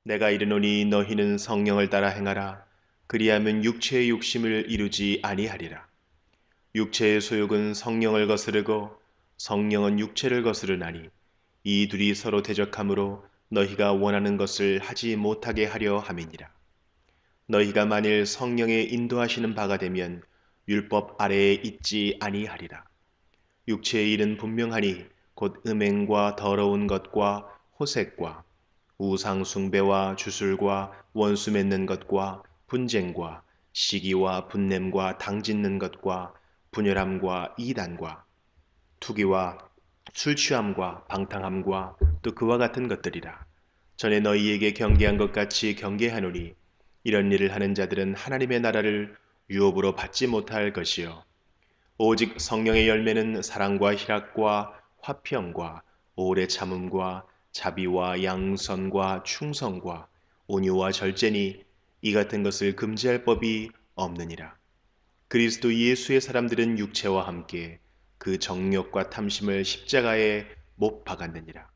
내가 이르노니 너희는 성령을 따라 행하라. 그리하면 육체의 욕심을 이루지 아니하리라. 육체의 소욕은 성령을 거스르고 성령은 육체를 거스르나니 이 둘이 서로 대적하므로 너희가 원하는 것을 하지 못하게 하려 함이니라. 너희가 만일 성령의 인도하시는 바가 되면 율법 아래에 있지 아니하리라. 육체의 일은 분명하니 곧 음행과 더러운 것과 호색과 우상 숭배와 주술과 원수 맺는 것과 분쟁과 시기와 분냄과 당짓는 것과 분열함과 이단과 투기와 술 취함과 방탕함과 또 그와 같은 것들이라. 전에 너희에게 경계한 것 같이 경계하노니 이런 일을 하는 자들은 하나님의 나라를 유업으로 받지 못할 것이요 오직 성령의 열매는 사랑과 희락과 화평과 오래 참음과 자비와 양선과 충성과 온유와 절제니 이 같은 것을 금지할 법이 없느니라. 그리스도 예수의 사람들은 육체와 함께 그 정욕과 탐심을 십자가에 못 박았느니라.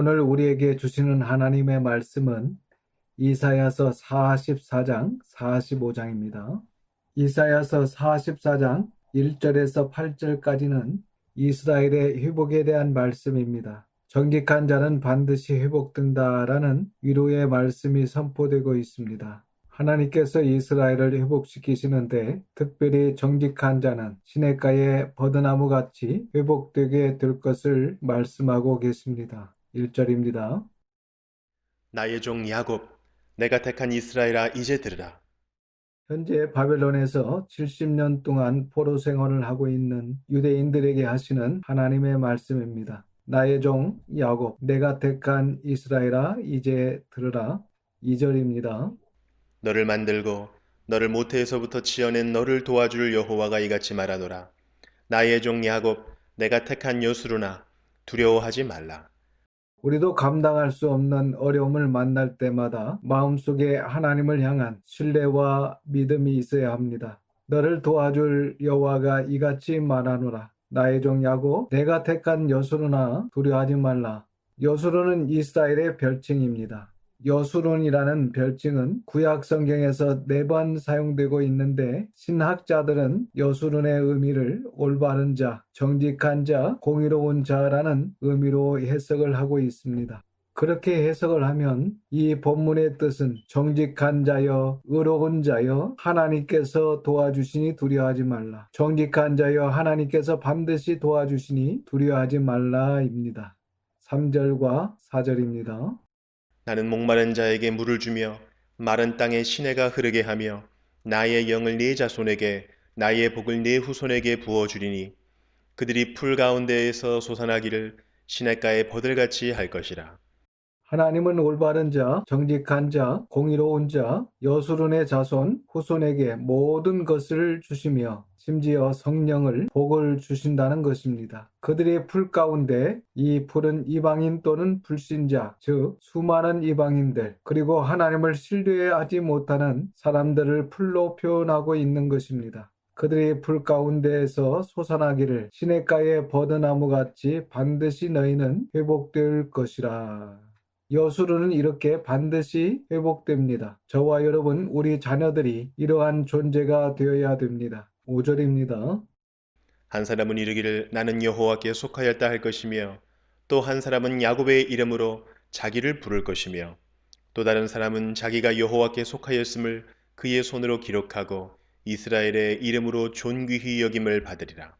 오늘 우리에게 주시는 하나님의 말씀은 이사야서 44장, 45장입니다. 이사야서 44장 1절에서 8절까지는 이스라엘의 회복에 대한 말씀입니다. 정직한 자는 반드시 회복된다라는 위로의 말씀이 선포되고 있습니다. 하나님께서 이스라엘을 회복시키시는데 특별히 정직한 자는 시냇가의 버드나무같이 회복되게 될 것을 말씀하고 계십니다. 1절입니다. 나의 종 야곱, 내가 택한 이스라엘아 이제 들으라. 현재 바벨론에서 70년 동안 포로 생활을 하고 있는 유대인들에게 하시는 하나님의 말씀입니다. 나의 종 야곱, 내가 택한 이스라엘아 이제 들으라. 2절입니다. 너를 만들고 너를 모태에서부터 지어낸 너를 도와줄 여호와가 이같이 말하노라. 나의 종 야곱, 내가 택한 여수로나 두려워하지 말라. 우리도 감당할 수 없는 어려움을 만날 때마다 마음속에 하나님을 향한 신뢰와 믿음이 있어야 합니다. 너를 도와줄 여호와가 이같이 말하노라. 나의 종 야곱, 내가 택한 여수로나 두려워하지 말라. 여수로는 이스라엘의 별칭입니다. 여수론이라는 별칭은 구약 성경에서 4번 사용되고 있는데 신학자들은 여수론의 의미를 올바른 자, 정직한 자, 공의로운 자라는 의미로 해석을 하고 있습니다. 그렇게 해석을 하면 이 본문의 뜻은 정직한 자여, 의로운 자여, 하나님께서 도와주시니 두려워하지 말라. 정직한 자여, 하나님께서 반드시 도와주시니 두려워하지 말라입니다. 3절과 4절입니다. 나는 목마른 자에게 물을 주며 마른 땅에 시내가 흐르게 하며 나의 영을 네 자손에게 나의 복을 네 후손에게 부어주리니 그들이 풀 가운데에서 솟아나기를 시냇가에 버들같이 할 것이라. 하나님은 올바른 자, 정직한 자, 공의로운 자, 여수론의 자손, 후손에게 모든 것을 주시며 심지어 성령을 복을 주신다는 것입니다. 그들의 풀 가운데 이 풀은 이방인 또는 불신자, 즉 수많은 이방인들 그리고 하나님을 신뢰하지 못하는 사람들을 풀로 표현하고 있는 것입니다. 그들의 풀 가운데에서 솟아나기를 시냇가의 버드나무같이 반드시 너희는 회복될 것이라. 여수로는 이렇게 반드시 회복됩니다. 저와 여러분, 우리 자녀들이 이러한 존재가 되어야 됩니다. 5절입니다. 한 사람은 이르기를 나는 여호와께 속하였다 할 것이며 또 한 사람은 야곱의 이름으로 자기를 부를 것이며 또 다른 사람은 자기가 여호와께 속하였음을 그의 손으로 기록하고 이스라엘의 이름으로 존귀히 여김을 받으리라.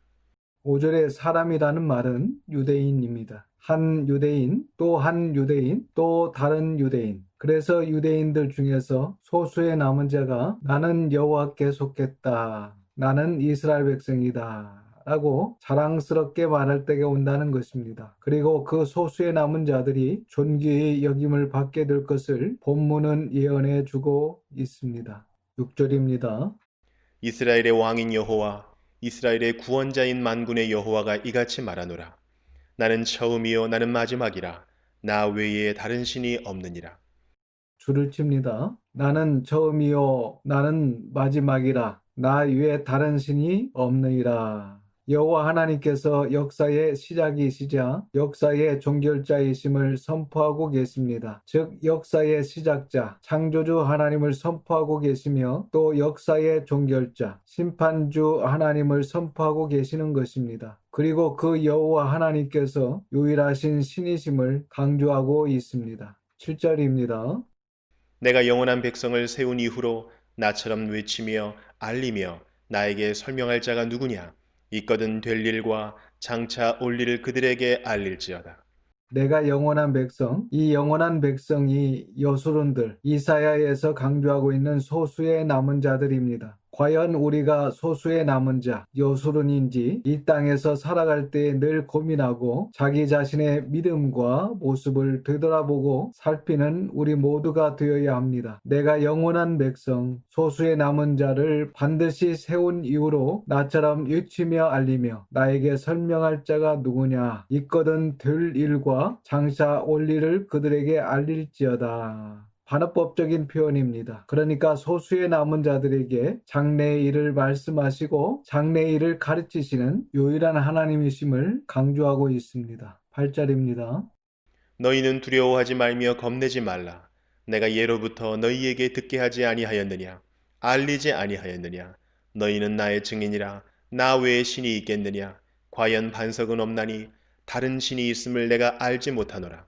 5절에 사람이라는 말은 유대인입니다. 한 유대인, 또 한 유대인, 또 다른 유대인. 그래서 유대인들 중에서 소수의 남은 자가 나는 여호와께 속했다. 나는 이스라엘 백성이다. 라고 자랑스럽게 말할 때가 온다는 것입니다. 그리고 그 소수의 남은 자들이 존귀히 여김을 받게 될 것을 본문은 예언해 주고 있습니다. 6절입니다. 이스라엘의 왕인 여호와 이스라엘의 구원자인 만군의 여호와가 이같이 말하노라. 나는 처음이요 나는 마지막이라. 나 외에 다른 신이 없느니라. 줄을 칩니다. 나는 처음이요 나는 마지막이라. 나 외에 다른 신이 없느니라. 여호와 하나님께서 역사의 시작이시자 역사의 종결자이심을 선포하고 계십니다. 즉 역사의 시작자, 창조주 하나님을 선포하고 계시며 또 역사의 종결자, 심판주 하나님을 선포하고 계시는 것입니다. 그리고 그 여호와 하나님께서 유일하신 신이심을 강조하고 있습니다. 7절입니다. 내가 영원한 백성을 세운 이후로 나처럼 외치며 알리며 나에게 설명할 자가 누구냐? 있거든 될 일과 장차 올 일을 그들에게 알릴지어다. 내가 영원한 백성, 이 영원한 백성이 여수론들, 이사야에서 강조하고 있는 소수의 남은 자들입니다. 과연 우리가 소수의 남은 자, 여수론인지 이 땅에서 살아갈 때 늘 고민하고 자기 자신의 믿음과 모습을 되돌아보고 살피는 우리 모두가 되어야 합니다. 내가 영원한 백성, 소수의 남은 자를 반드시 세운 이후로 나처럼 외치며 알리며 나에게 설명할 자가 누구냐? 있거든 될 일과 장차 올 일을 그들에게 알릴지어다. 반어법적인 표현입니다. 그러니까 소수의 남은 자들에게 장래의 일을 말씀하시고 장래의 일을 가르치시는 유일한 하나님이심을 강조하고 있습니다. 8절입니다. 너희는 두려워하지 말며 겁내지 말라. 내가 예로부터 너희에게 듣게 하지 아니하였느냐? 알리지 아니하였느냐? 너희는 나의 증인이라. 나 외에 신이 있겠느냐? 과연 반석은 없나니 다른 신이 있음을 내가 알지 못하노라.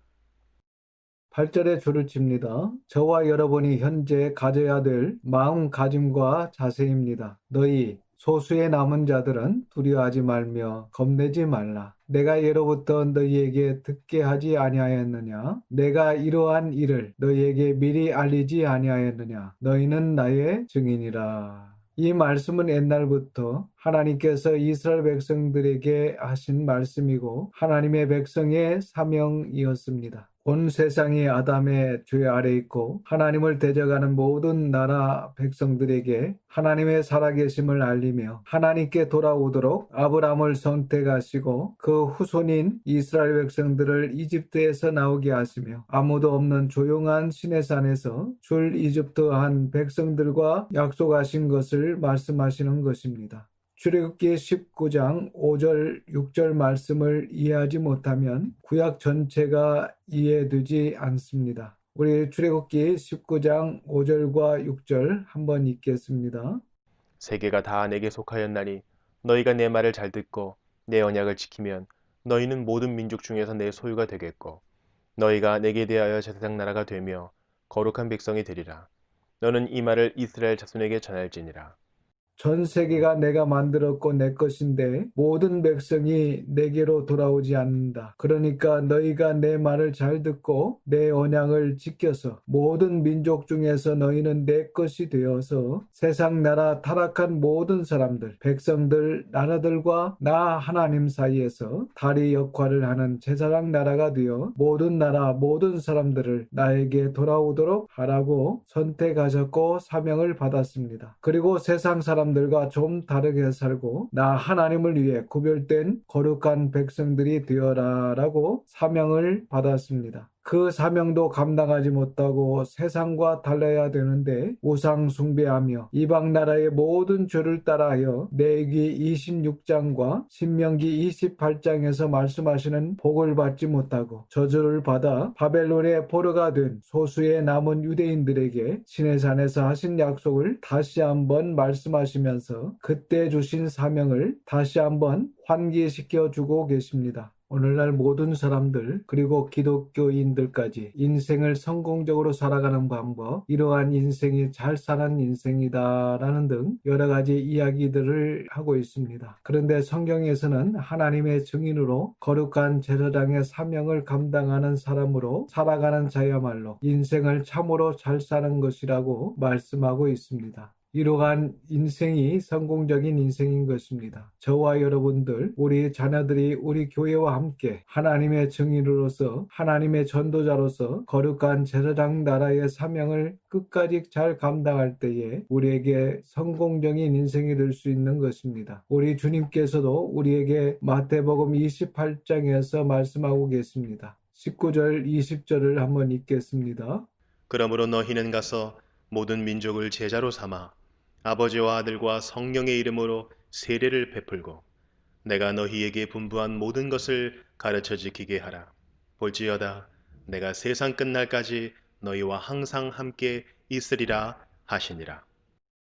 8절에 줄을 칩니다. 저와 여러분이 현재 가져야 될 마음가짐과 자세입니다. 너희 소수의 남은 자들은 두려워하지 말며 겁내지 말라. 내가 예로부터 너희에게 듣게 하지 아니하였느냐? 내가 이러한 일을 너희에게 미리 알리지 아니하였느냐? 너희는 나의 증인이라. 이 말씀은 옛날부터 하나님께서 이스라엘 백성들에게 하신 말씀이고 하나님의 백성의 사명이었습니다. 온 세상이 아담의 죄 아래 있고 하나님을 대적하는 모든 나라 백성들에게 하나님의 살아계심을 알리며 하나님께 돌아오도록 아브라함을 선택하시고 그 후손인 이스라엘 백성들을 이집트에서 나오게 하시며 아무도 없는 조용한 시내산에서 출 이집트한 백성들과 약속하신 것을 말씀하시는 것입니다. 출애굽기 19장 5절 6절 말씀을 이해하지 못하면 구약 전체가 이해되지 않습니다. 우리 출애굽기 19장 5절과 6절 한번 읽겠습니다. 세계가 다 내게 속하였나니 너희가 내 말을 잘 듣고 내 언약을 지키면 너희는 모든 민족 중에서 내 소유가 되겠고 너희가 내게 대하여 제사장 나라가 되며 거룩한 백성이 되리라. 너는 이 말을 이스라엘 자손에게 전할지니라. 전 세계가 내가 만들었고 내 것인데 모든 백성이 내게로 돌아오지 않는다. 그러니까 너희가 내 말을 잘 듣고 내 언약을 지켜서 모든 민족 중에서 너희는 내 것이 되어서 세상 나라 타락한 모든 사람들, 백성들, 나라들과 나 하나님 사이에서 다리 역할을 하는 제사장 나라가 되어 모든 나라, 모든 사람들을 나에게 돌아오도록 하라고 선택하셨고 사명을 받았습니다. 그리고 세상 사람들과 좀 다르게 살고 나 하나님을 위해 구별된 거룩한 백성들이 되어라라고 사명을 받았습니다. 그 사명도 감당하지 못하고 세상과 달라야 되는데 우상 숭배하며 이방 나라의 모든 죄를 따라하여 레위기 26장과 신명기 28장에서 말씀하시는 복을 받지 못하고 저주를 받아 바벨론의 포로가 된 소수의 남은 유대인들에게 시내산에서 하신 약속을 다시 한번 말씀하시면서 그때 주신 사명을 다시 한번 환기시켜 주고 계십니다. 오늘날 모든 사람들 그리고 기독교인들까지 인생을 성공적으로 살아가는 방법, 이러한 인생이 잘 사는 인생이다라는 등 여러 가지 이야기들을 하고 있습니다. 그런데 성경에서는 하나님의 증인으로 거룩한 제사장의 사명을 감당하는 사람으로 살아가는 자야말로 인생을 참으로 잘 사는 것이라고 말씀하고 있습니다. 이러한 인생이 성공적인 인생인 것입니다. 저와 여러분들, 우리 자녀들이 우리 교회와 함께 하나님의 증인으로서 하나님의 전도자로서 거룩한 제사장 나라의 사명을 끝까지 잘 감당할 때에 우리에게 성공적인 인생이 될 수 있는 것입니다. 우리 주님께서도 우리에게 마태복음 28장에서 말씀하고 계십니다. 19절, 20절을 한번 읽겠습니다. 그러므로 너희는 가서 모든 민족을 제자로 삼아 아버지와 아들과 성령의 이름으로 세례를 베풀고 내가 너희에게 분부한 모든 것을 가르쳐 지키게 하라. 볼지어다 내가 세상 끝날까지 너희와 항상 함께 있으리라 하시니라.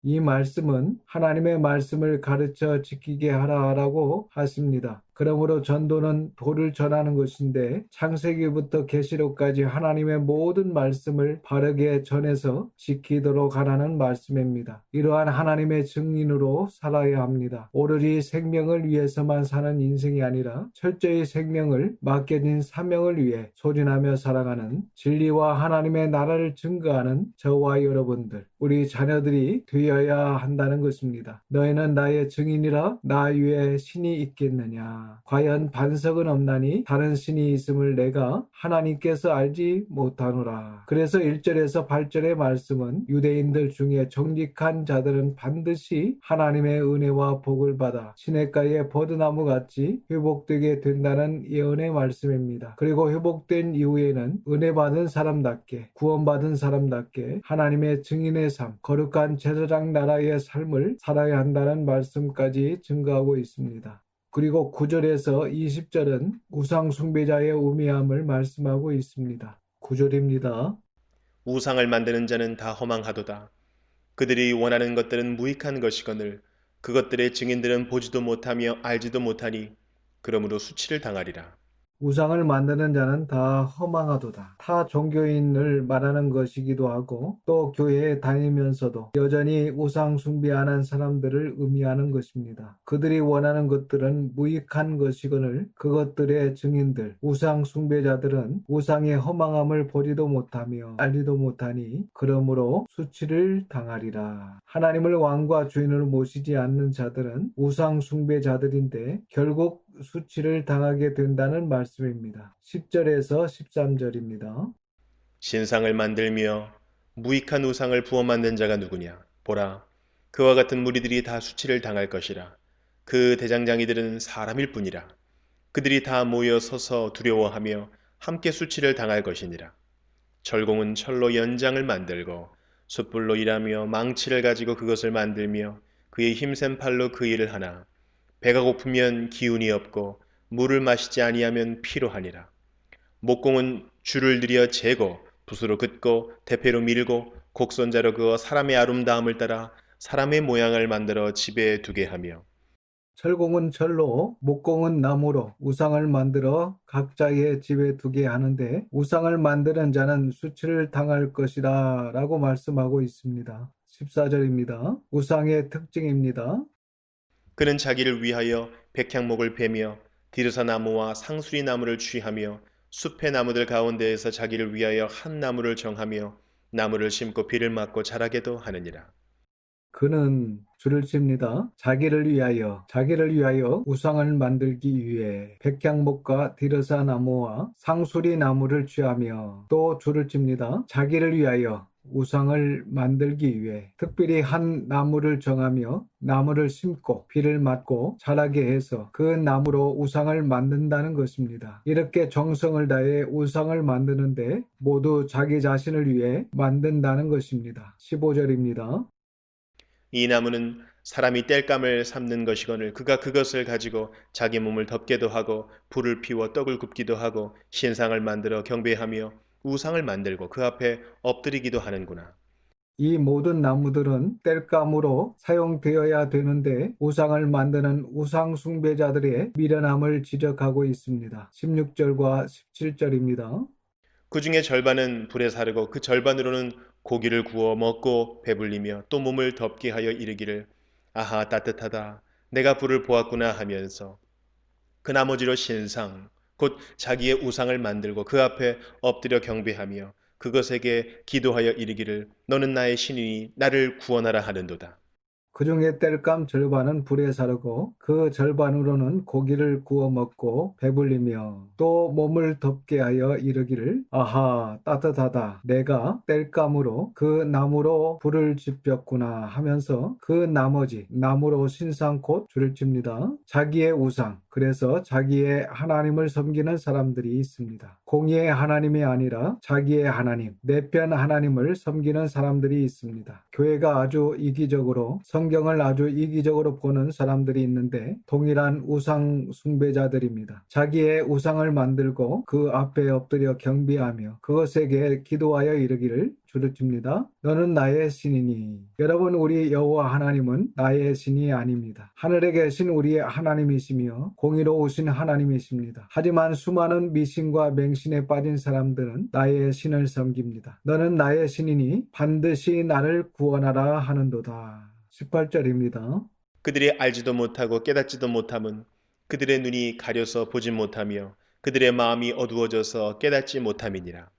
이 말씀은 하나님의 말씀을 가르쳐 지키게 하라라고 하십니다. 그러므로 전도는 도를 전하는 것인데 창세기부터 계시록까지 하나님의 모든 말씀을 바르게 전해서 지키도록 하라는 말씀입니다. 이러한 하나님의 증인으로 살아야 합니다. 오로지 생명을 위해서만 사는 인생이 아니라 철저히 생명을 맡겨진 사명을 위해 소진하며 살아가는 진리와 하나님의 나라를 증거하는 저와 여러분들, 우리 자녀들이 되어야 한다는 것입니다. 너희는 나의 증인이라 나 위에 신이 있겠느냐. 과연 반석은 없나니 다른 신이 있음을 내가 하나님께서 알지 못하노라. 그래서 1절에서 8절의 말씀은 유대인들 중에 정직한 자들은 반드시 하나님의 은혜와 복을 받아 시냇가의 버드나무 같이 회복되게 된다는 예언의 말씀입니다. 그리고 회복된 이후에는 은혜 받은 사람답게 구원받은 사람답게 하나님의 증인의 삶, 거룩한 제사장 나라의 삶을 살아야 한다는 말씀까지 증거하고 있습니다. 그리고 9절에서 20절은 우상 숭배자의 우미함을 말씀하고 있습니다. 9절입니다. 우상을 만드는 자는 다 허망하도다. 그들이 원하는 것들은 무익한 것이거늘 그것들의 증인들은 보지도 못하며 알지도 못하니 그러므로 수치를 당하리라. 우상을 만드는 자는 다 허망하도다. 타 종교인을 말하는 것이기도 하고 또 교회에 다니면서도 여전히 우상 숭배하는 사람들을 의미하는 것입니다. 그들이 원하는 것들은 무익한 것이거늘 그것들의 증인들, 우상 숭배자들은 우상의 허망함을 보지도 못하며 알지도 못하니 그러므로 수치를 당하리라. 하나님을 왕과 주인으로 모시지 않는 자들은 우상 숭배자들인데 결국 수치를 당하게 된다는 말씀입니다. 10절에서 13절입니다. 신상을 만들며 무익한 우상을 부어 만든 자가 누구냐? 보라, 그와 같은 무리들이 다 수치를 당할 것이라. 그 대장장이들은 사람일 뿐이라. 그들이 다 모여 서서 두려워하며 함께 수치를 당할 것이니라. 철공은 철로 연장을 만들고 숯불로 일하며 망치를 가지고 그것을 만들며 그의 힘센 팔로 그 일을 하나. 배가 고프면 기운이 없고 물을 마시지 아니하면 피로하니라. 목공은 줄을 들여 재고 붓으로 긋고 대패로 밀고 곡선자로 그어 사람의 아름다움을 따라 사람의 모양을 만들어 집에 두게 하며 철공은 철로, 목공은 나무로 우상을 만들어 각자의 집에 두게 하는데 우상을 만드는 자는 수치를 당할 것이다 라고 말씀하고 있습니다. 14절입니다. 우상의 특징입니다. 그는 자기를 위하여 백향목을 베며 디르사 나무와 상수리 나무를 취하며 숲의 나무들 가운데에서 자기를 위하여 한 나무를 정하며 나무를 심고 비를 맞고 자라게도 하느니라. 그는 줄을 칩니다. 자기를 위하여 우상을 만들기 위해 백향목과 디르사 나무와 상수리 나무를 취하며 또 줄을 칩니다. 자기를 위하여 우상을 만들기 위해 특별히 한 나무를 정하며 나무를 심고 비를 맞고 자라게 해서 그 나무로 우상을 만든다는 것입니다. 이렇게 정성을 다해 우상을 만드는데 모두 자기 자신을 위해 만든다는 것입니다. 15절입니다. 이 나무는 사람이 땔감을 삶는 것이거늘 그가 그것을 가지고 자기 몸을 덮게도 하고 불을 피워 떡을 굽기도 하고 신상을 만들어 경배하며 우상을 만들고 그 앞에 엎드리기도 하는구나. 이 모든 나무들은 땔감으로 사용되어야 되는데 우상을 만드는 우상 숭배자들의 미련함을 지적하고 있습니다. 16절과 17절입니다. 그 중에 절반은 불에 사르고 그 절반으로는 고기를 구워 먹고 배불리며 또 몸을 덮게 하여 이르기를 아하 따뜻하다 내가 불을 보았구나 하면서 그 나머지로 신상 곧 자기의 우상을 만들고 그 앞에 엎드려 경배하며 그것에게 기도하여 이르기를 너는 나의 신이니 나를 구원하라 하는도다. 그 중에 땔감 절반은 불에 사르고 그 절반으로는 고기를 구워 먹고 배불리며 또 몸을 덮게 하여 이르기를 아하 따뜻하다 내가 땔감으로 그 나무로 불을 지폈구나 하면서 그 나머지 나무로 신상 곧 줄을 칩니다. 자기의 우상 그래서 자기의 하나님을 섬기는 사람들이 있습니다. 공의의 하나님이 아니라 자기의 하나님, 내 편 하나님을 섬기는 사람들이 있습니다. 교회가 아주 이기적으로 성경을 아주 이기적으로 보는 사람들이 있는데 동일한 우상 숭배자들입니다. 자기의 우상을 만들고 그 앞에 엎드려 경배하며 그것에게 기도하여 이르기를 줄을 칩니다. 너는 나의 신이니. 여러분 우리 여호와 하나님은 나의 신이 아닙니다. 하늘에 계신 우리의 하나님이시며 공의로우신 하나님이십니다. 하지만 수많은 미신과 맹신에 빠진 사람들은 나의 신을 섬깁니다. 너는 나의 신이니 반드시 나를 구원하라 하는도다. 18절입니다. 그들이 알지도 못하고 깨닫지도 못함은 그들의 눈이 가려서 보지 못하며 그들의 마음이 어두워져서 깨닫지 못함이니라.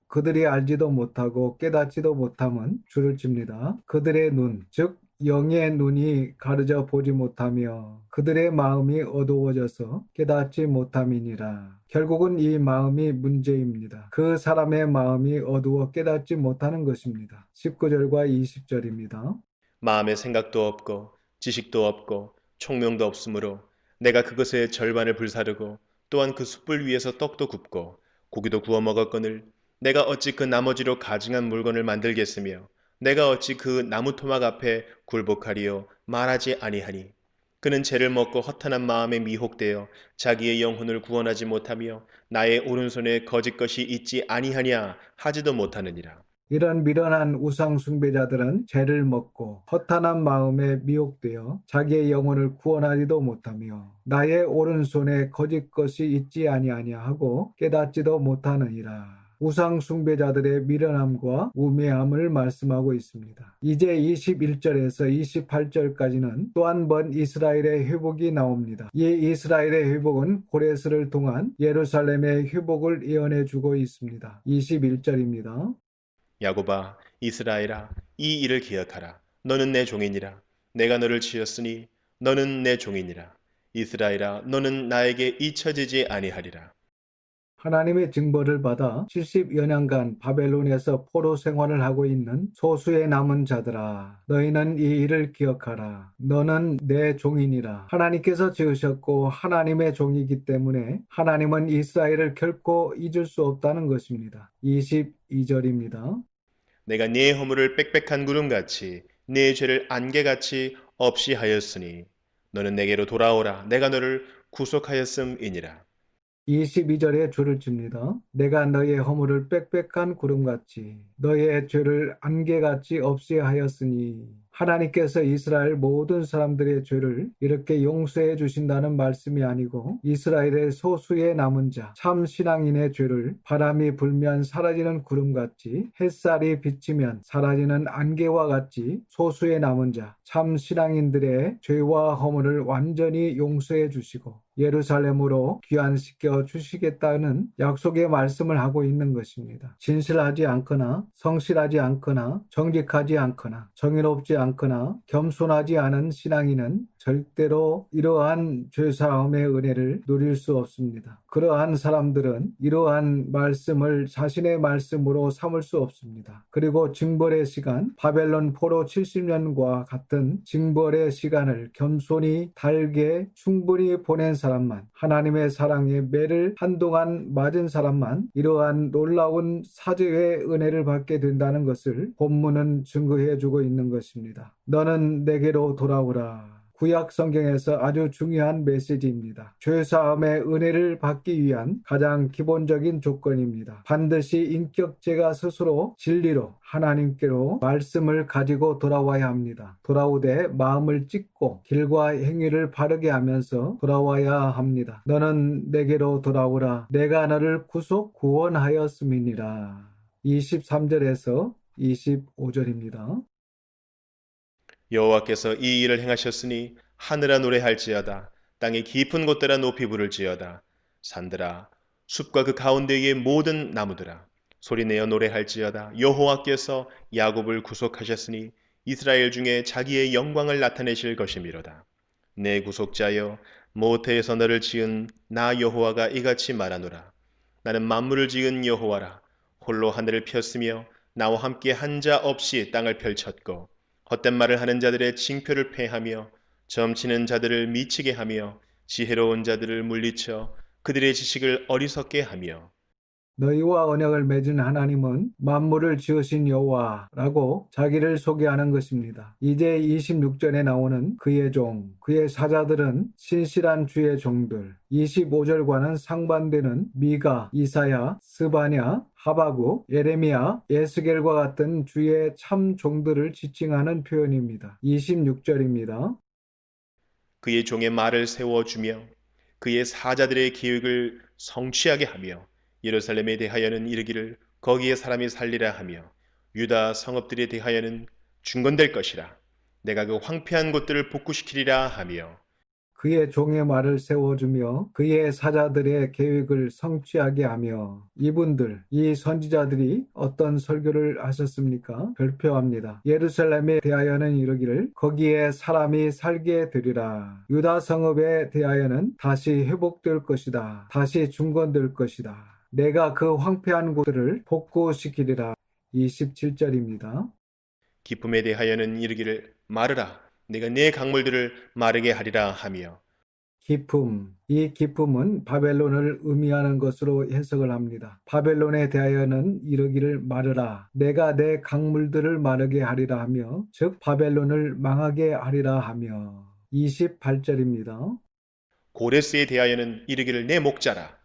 그들이 알지도 못하고 깨닫지도 못함은 줄을 칩니다. 그들의 눈, 즉 영의 눈이 가르져 보지 못하며 그들의 마음이 어두워져서 깨닫지 못함이니라. 결국은 이 마음이 문제입니다. 그 사람의 마음이 어두워 깨닫지 못하는 것입니다. 19절과 20절입니다. 마음에 생각도 없고 지식도 없고 총명도 없으므로 내가 그것의 절반을 불사르고 또한 그 숯불 위에서 떡도 굽고 고기도 구워 먹었거늘 내가 어찌 그 나머지로 가증한 물건을 만들겠으며 내가 어찌 그 나무 토막 앞에 굴복하리요 말하지 아니하니 그는 죄를 먹고 허탄한 마음에 미혹되어 자기의 영혼을 구원하지 못하며 나의 오른손에 거짓 것이 있지 아니하냐 하지도 못하느니라. 이런 미련한 우상 숭배자들은 죄를 먹고 허탄한 마음에 미혹되어 자기의 영혼을 구원하지도 못하며 나의 오른손에 거짓 것이 있지 아니하냐 하고 깨닫지도 못하느니라. 우상 숭배자들의 미련함과 우매함을 말씀하고 있습니다. 이제 21절에서 28절까지는 또 한 번 이스라엘의 회복이 나옵니다. 이 이스라엘의 회복은 고레스를 통한 예루살렘의 회복을 예언해 주고 있습니다. 21절입니다. 야곱아, 이스라엘아, 이 일을 기억하라. 너는 내 종이니라. 내가 너를 지었으니 너는 내 종이니라. 이스라엘아, 너는 나에게 잊혀지지 아니하리라. 하나님의 징벌을 받아 70여 년간 바벨론에서 포로 생활을 하고 있는 소수의 남은 자들아, 너희는 이 일을 기억하라. 너는 내 종이니라. 하나님께서 지으셨고 하나님의 종이기 때문에 하나님은 이스라엘을 결코 잊을 수 없다는 것입니다. 22절입니다. 내가 네 허물을 빽빽한 구름같이 네 죄를 안개같이 없이 하였으니 너는 내게로 돌아오라. 내가 너를 구속하였음이니라. 22절에 줄을 칩니다. 내가 너의 허물을 빽빽한 구름같이 너의 죄를 안개같이 없이 하였으니 하나님께서 이스라엘 모든 사람들의 죄를 이렇게 용서해 주신다는 말씀이 아니고 이스라엘의 소수의 남은 자, 참 신앙인의 죄를 바람이 불면 사라지는 구름같이 햇살이 비치면 사라지는 안개와 같이 소수의 남은 자, 참 신앙인들의 죄와 허물을 완전히 용서해 주시고 예루살렘으로 귀환시켜 주시겠다는 약속의 말씀을 하고 있는 것입니다. 진실하지 않거나 성실하지 않거나 정직하지 않거나 정의롭지 않거나 겸손하지 않은 신앙인은 절대로 이러한 죄사함의 은혜를 누릴 수 없습니다. 그러한 사람들은 이러한 말씀을 자신의 말씀으로 삼을 수 없습니다. 그리고 징벌의 시간, 바벨론 포로 70년과 같은 징벌의 시간을 겸손히 달게 충분히 보낸 사람만, 하나님의 사랑에 매를 한동안 맞은 사람만 이러한 놀라운 사죄의 은혜를 받게 된다는 것을 본문은 증거해 주고 있는 것입니다. 너는 내게로 돌아오라. 구약 성경에서 아주 중요한 메시지입니다. 죄사함의 은혜를 받기 위한 가장 기본적인 조건입니다. 반드시 인격체가 스스로 진리로 하나님께로 말씀을 가지고 돌아와야 합니다. 돌아오되 마음을 찢고 길과 행위를 바르게 하면서 돌아와야 합니다. 너는 내게로 돌아오라. 내가 너를 구원하였음이니라. 23절에서 25절입니다. 여호와께서 이 일을 행하셨으니 하늘아 노래할지어다. 땅의 깊은 곳들아 높이 부를지어다. 산들아 숲과 그 가운데의 모든 나무들아 소리내어 노래할지어다. 여호와께서 야곱을 구속하셨으니 이스라엘 중에 자기의 영광을 나타내실 것이미로다. 내 구속자여 모태에서 너를 지은 나 여호와가 이같이 말하노라. 나는 만물을 지은 여호와라. 홀로 하늘을 폈으며 나와 함께 한 자 없이 땅을 펼쳤고 헛된 말을 하는 자들의 징표를 패하며 점치는 자들을 미치게 하며 지혜로운 자들을 물리쳐 그들의 지식을 어리석게 하며 너희와 언약을 맺은 하나님은 만물을 지으신 여호와라고 자기를 소개하는 것입니다. 이제 26절에 나오는 그의 종, 그의 사자들은 신실한 주의 종들, 25절과는 상반되는 미가, 이사야, 스바냐, 하바국, 예레미야, 예스겔과 같은 주의 참 종들을 지칭하는 표현입니다. 26절입니다. 그의 종의 말을 세워주며 그의 사자들의 계획을 성취하게 하며 예루살렘에 대하여는 이르기를 거기에 사람이 살리라 하며 유다 성읍들에 대하여는 중건될 것이라. 내가 그 황폐한 곳들을 복구시키리라 하며 그의 종의 말을 세워주며 그의 사자들의 계획을 성취하게 하며 이분들, 이 선지자들이 어떤 설교를 하셨습니까? 발표합니다. 예루살렘에 대하여는 이르기를 거기에 사람이 살게 되리라. 유다 성읍에 대하여는 다시 회복될 것이다. 다시 중건될 것이다. 내가 그 황폐한 곳들을 복구시키리라. 27절입니다. 기쁨에 대하여는 이르기를 마르라. 내가 네 강물들을 마르게 하리라 하며 기쁨, 이 기쁨은 바벨론을 의미하는 것으로 해석을 합니다. 바벨론에 대하여는 이르기를 마르라. 내가 내 강물들을 마르게 하리라 하며 즉 바벨론을 망하게 하리라 하며 28절입니다. 고레스에 대하여는 이르기를 내 목자라.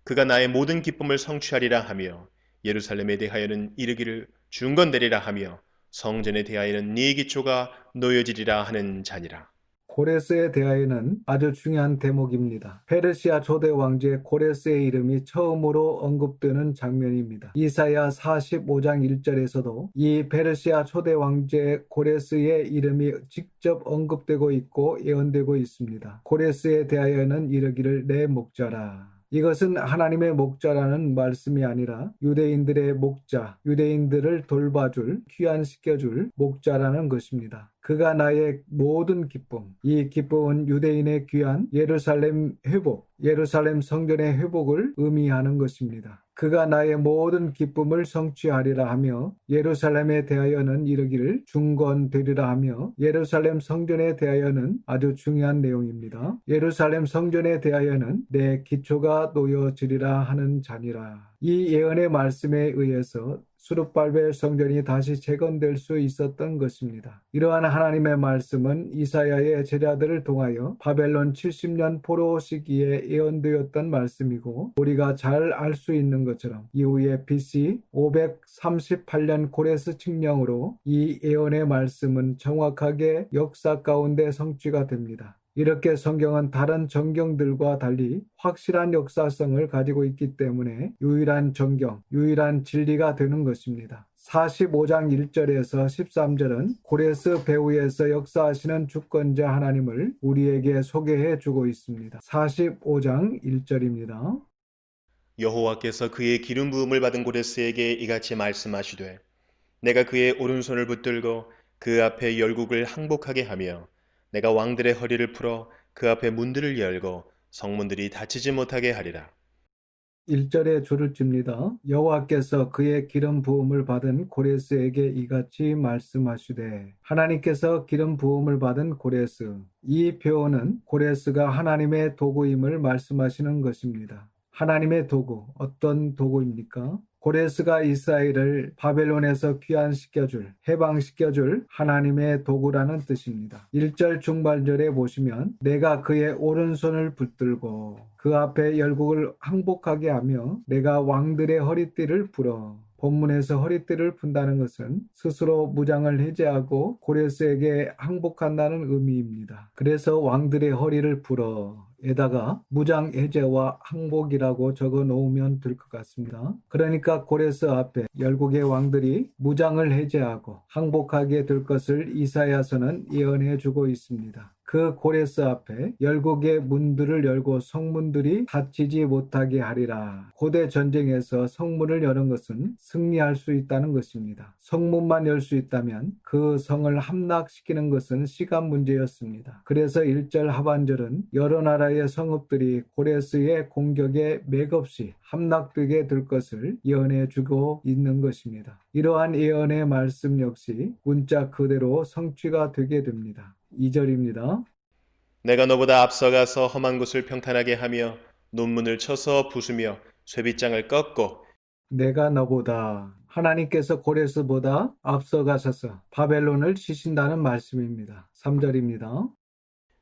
그가 나의 모든 기쁨을 성취하리라 하며 예루살렘에 대하여는 이르기를 중건되리라 하며 성전에 대하여는 네 기초가 놓여지리라 하는 자니라. 고레스에 대하여는 아주 중요한 대목입니다. 페르시아 초대 왕제 고레스의 이름이 처음으로 언급되는 장면입니다. 이사야 45장 1절에서도 이 페르시아 초대 왕제 고레스의 이름이 직접 언급되고 있고 예언되고 있습니다. 고레스에 대하여는 이르기를 내 목자라. 이것은 하나님의 목자라는 말씀이 아니라 유대인들의 목자, 유대인들을 돌봐줄, 귀환시켜줄 목자라는 것입니다. 그가 나의 모든 기쁨, 이 기쁨은 유대인의 귀환, 예루살렘 회복, 예루살렘 성전의 회복을 의미하는 것입니다. 그가 나의 모든 기쁨을 성취하리라 하며 예루살렘에 대하여는 이르기를 중건되리라 하며 예루살렘 성전에 대하여는 아주 중요한 내용입니다. 예루살렘 성전에 대하여는 내 기초가 놓여지리라 하는 자니라. 이 예언의 말씀에 의해서 수룹발벨 성전이 다시 재건될 수 있었던 것입니다. 이러한 하나님의 말씀은 이사야의 제자들을 통하여 바벨론 70년 포로 시기에 예언되었던 말씀이고 우리가 잘 알 수 있는 것처럼 이후에 BC 538년 고레스 칙령으로 이 예언의 말씀은 정확하게 역사 가운데 성취가 됩니다. 이렇게 성경은 다른 정경들과 달리 확실한 역사성을 가지고 있기 때문에 유일한 정경, 유일한 진리가 되는 것입니다. 45장 1절에서 13절은 고레스 배후에서 역사하시는 주권자 하나님을 우리에게 소개해 주고 있습니다. 45장 1절입니다. 여호와께서 그의 기름 부음을 받은 고레스에게 이같이 말씀하시되 내가 그의 오른손을 붙들고 그 앞에 열국을 항복하게 하며 내가 왕들의 허리를 풀어 그 앞에 문들을 열고 성문들이 닫히지 못하게 하리라. 1절에 줄을 찝니다. 여호와께서 그의 기름 부음을 받은 고레스에게 이같이 말씀하시되 하나님께서 기름 부음을 받은 고레스. 이 표현은 고레스가 하나님의 도구임을 말씀하시는 것입니다. 하나님의 도구, 어떤 도구입니까? 고레스가 이스라엘을 바벨론에서 귀환시켜줄, 해방시켜줄 하나님의 도구라는 뜻입니다. 1절 중반절에 보시면 내가 그의 오른손을 붙들고 그 앞에 열국을 항복하게 하며 내가 왕들의 허리띠를 풀어. 본문에서 허리띠를 푼다는 것은 스스로 무장을 해제하고 고레스에게 항복한다는 의미입니다. 그래서 왕들의 허리를 풀어 에다가 무장 해제와 항복이라고 적어 놓으면 될 것 같습니다. 그러니까 고레스 앞에 열국의 왕들이 무장을 해제하고 항복하게 될 것을 이사야서는 예언해 주고 있습니다. 그 고레스 앞에 열국의 문들을 열고 성문들이 닫히지 못하게 하리라. 고대 전쟁에서 성문을 여는 것은 승리할 수 있다는 것입니다. 성문만 열 수 있다면 그 성을 함락시키는 것은 시간 문제였습니다. 그래서 1절 하반절은 여러 나라의 성읍들이 고레스의 공격에 맥없이 함락되게 될 것을 예언해 주고 있는 것입니다. 이러한 예언의 말씀 역시 문자 그대로 성취가 되게 됩니다. 2절입니다. 내가 너보다 앞서가서 험한 곳을 평탄하게 하며 논문을 쳐서 부수며 쇠빗장을 꺾고 내가 너보다 하나님께서 고레스보다 앞서가셔서 바벨론을 치신다는 말씀입니다. 3절입니다.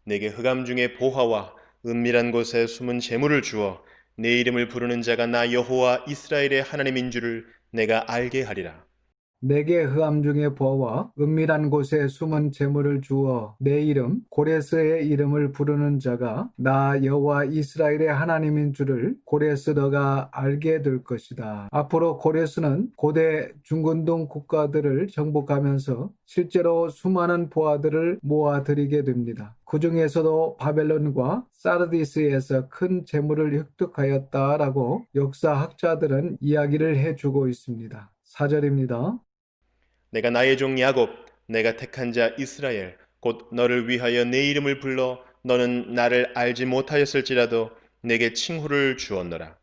내게 흑암 중에 보화와 은밀한 곳에 숨은 재물을 주어 내 이름을 부르는 자가 나 여호와 이스라엘의 하나님인 줄을 내가 알게 하리라. 내게 흑암 중에 보아와 은밀한 곳에 숨은 재물을 주어 내 이름 고레스의 이름을 부르는 자가 나 여호와 이스라엘의 하나님인 줄을 고레스 너가 알게 될 것이다. 앞으로 고레스는 고대 중근동 국가들을 정복하면서 실제로 수많은 보아들을 모아들이게 됩니다. 그 중에서도 바벨론과 사르디스에서 큰 재물을 획득하였다라고 역사학자들은 이야기를 해주고 있습니다. 4절입니다. 내가 나의 종 야곱, 내가 택한 자 이스라엘, 곧 너를 위하여 내 이름을 불러 너는 나를 알지 못하였을지라도 내게 칭호를 주었노라.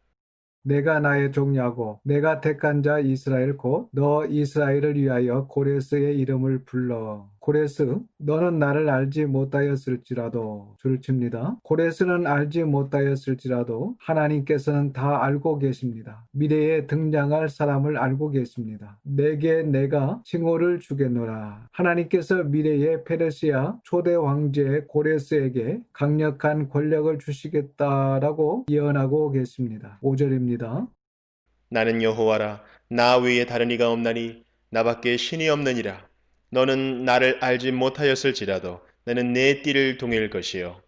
내가 나의 종 야곱, 내가 택한 자 이스라엘 곧 너 이스라엘을 위하여 고레스의 이름을 불러. 고레스, 너는 나를 알지 못하였을지라도 줄 칩니다. 고레스는 알지 못하였을지라도 하나님께서는 다 알고 계십니다. 미래에 등장할 사람을 알고 계십니다. 내게 내가 칭호를 주겠노라. 하나님께서 미래의 페르시아 초대 황제 고레스에게 강력한 권력을 주시겠다라고 예언하고 계십니다. 5절입니다. 나는 여호와라. 나 외에 다른 이가 없나니 나밖에 신이 없느니라. 너는 나를 알지 못하였을지라도 나는 내 띠를 동일 것이요.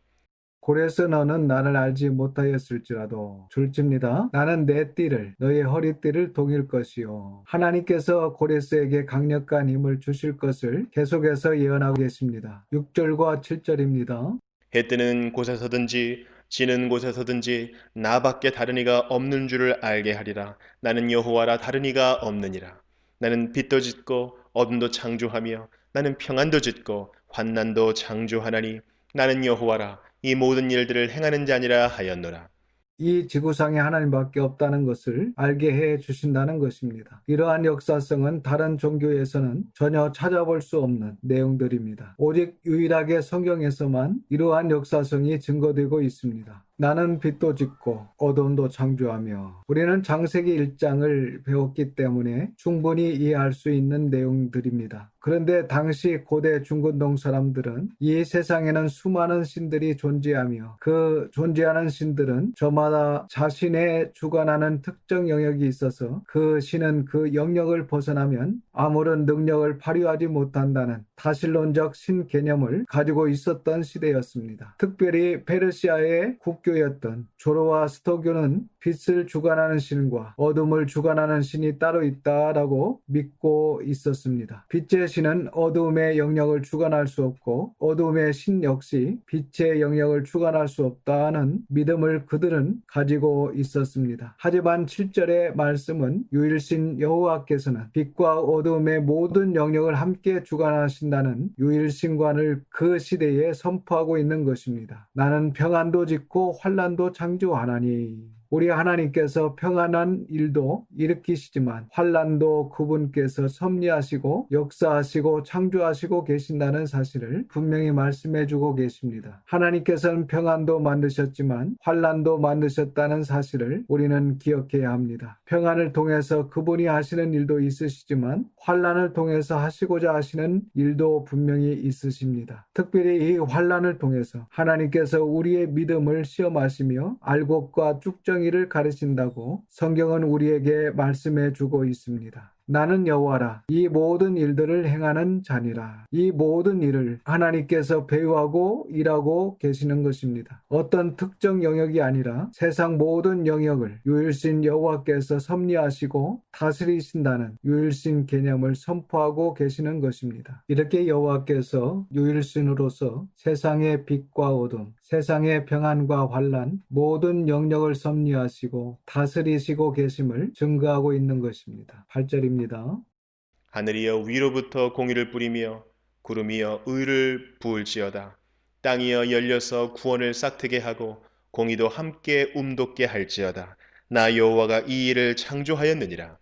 고레스 너는 나를 알지 못하였을지라도 줄집니다. 나는 내 띠를 너의 허리띠를 동일 것이요. 하나님께서 고레스에게 강력한 힘을 주실 것을 계속해서 예언하고 계십니다. 6절과 7절입니다. 해 뜨는 곳에서든지 지는 곳에서든지 나밖에 다른 이가 없는 줄을 알게 하리라. 나는 여호와라. 다른 이가 없느니라. 나는 빛도 짓고 어둠도 창조하며 나는 평안도 짓고 환난도 창조하나니 나는 여호와라. 이 모든 일들을 행하는 자니라 하였노라. 이 지구상에 하나님밖에 없다는 것을 알게 해 주신다는 것입니다. 이러한 역사성은 다른 종교에서는 전혀 찾아볼 수 없는 내용들입니다. 오직 유일하게 성경에서만 이러한 역사성이 증거되고 있습니다. 나는 빛도 짓고 어둠도 창조하며 우리는 창세기 1장을 배웠기 때문에 충분히 이해할 수 있는 내용들입니다. 그런데 당시 고대 중근동 사람들은 이 세상에는 수많은 신들이 존재하며 그 존재하는 신들은 저마다 자신의 주관하는 특정 영역이 있어서 그 신은 그 영역을 벗어나면 아무런 능력을 발휘하지 못한다는 다신론적 신 개념을 가지고 있었던 시대였습니다. 특별히 페르시아의 국교였던 조로아스터교는 빛을 주관하는 신과 어둠을 주관하는 신이 따로 있다라고 믿고 있었습니다. 빛의 신은 어둠의 영역을 주관할 수 없고 어둠의 신 역시 빛의 영역을 주관할 수 없다는 믿음을 그들은 가지고 있었습니다. 하지만 7절의 말씀은 유일신 여호와께서는 빛과 어둠의 모든 영역을 함께 주관하신다는 유일신관을 그 시대에 선포하고 있는 것입니다. 나는 평안도 짓고 환난도 창조하나니. 우리 하나님께서 평안한 일도 일으키시지만 환난도 그분께서 섭리하시고 역사하시고 창조하시고 계신다는 사실을 분명히 말씀해 주고 계십니다. 하나님께서는 평안도 만드셨지만 환난도 만드셨다는 사실을 우리는 기억해야 합니다. 평안을 통해서 그분이 하시는 일도 있으시지만 환난을 통해서 하시고자 하시는 일도 분명히 있으십니다. 특별히 이 환난을 통해서 하나님께서 우리의 믿음을 시험하시며 알곡과 쭉정이를 가르친다고 성경은 우리에게 말씀해 주고 있습니다. 나는 여호와라. 이 모든 일들을 행하는 자니라. 이 모든 일을 하나님께서 배우하고 일하고 계시는 것입니다. 어떤 특정 영역이 아니라 세상 모든 영역을 유일신 여호와께서 섭리하시고 다스리신다는 유일신 개념을 선포하고 계시는 것입니다. 이렇게 여호와께서 유일신으로서 세상의 빛과 어둠, 세상의 평안과 환난, 모든 영역을 섭리하시고 다스리시고 계심을 증거하고 있는 것입니다. 8절입니다. 하늘이여 위로부터 공의를 뿌리며 구름이여 의를 부을지어다. 땅이여 열려서 구원을 싹트게 하고 공의도 함께 움돋게 할지어다. 나 여호와가 이 일을 창조하였느니라.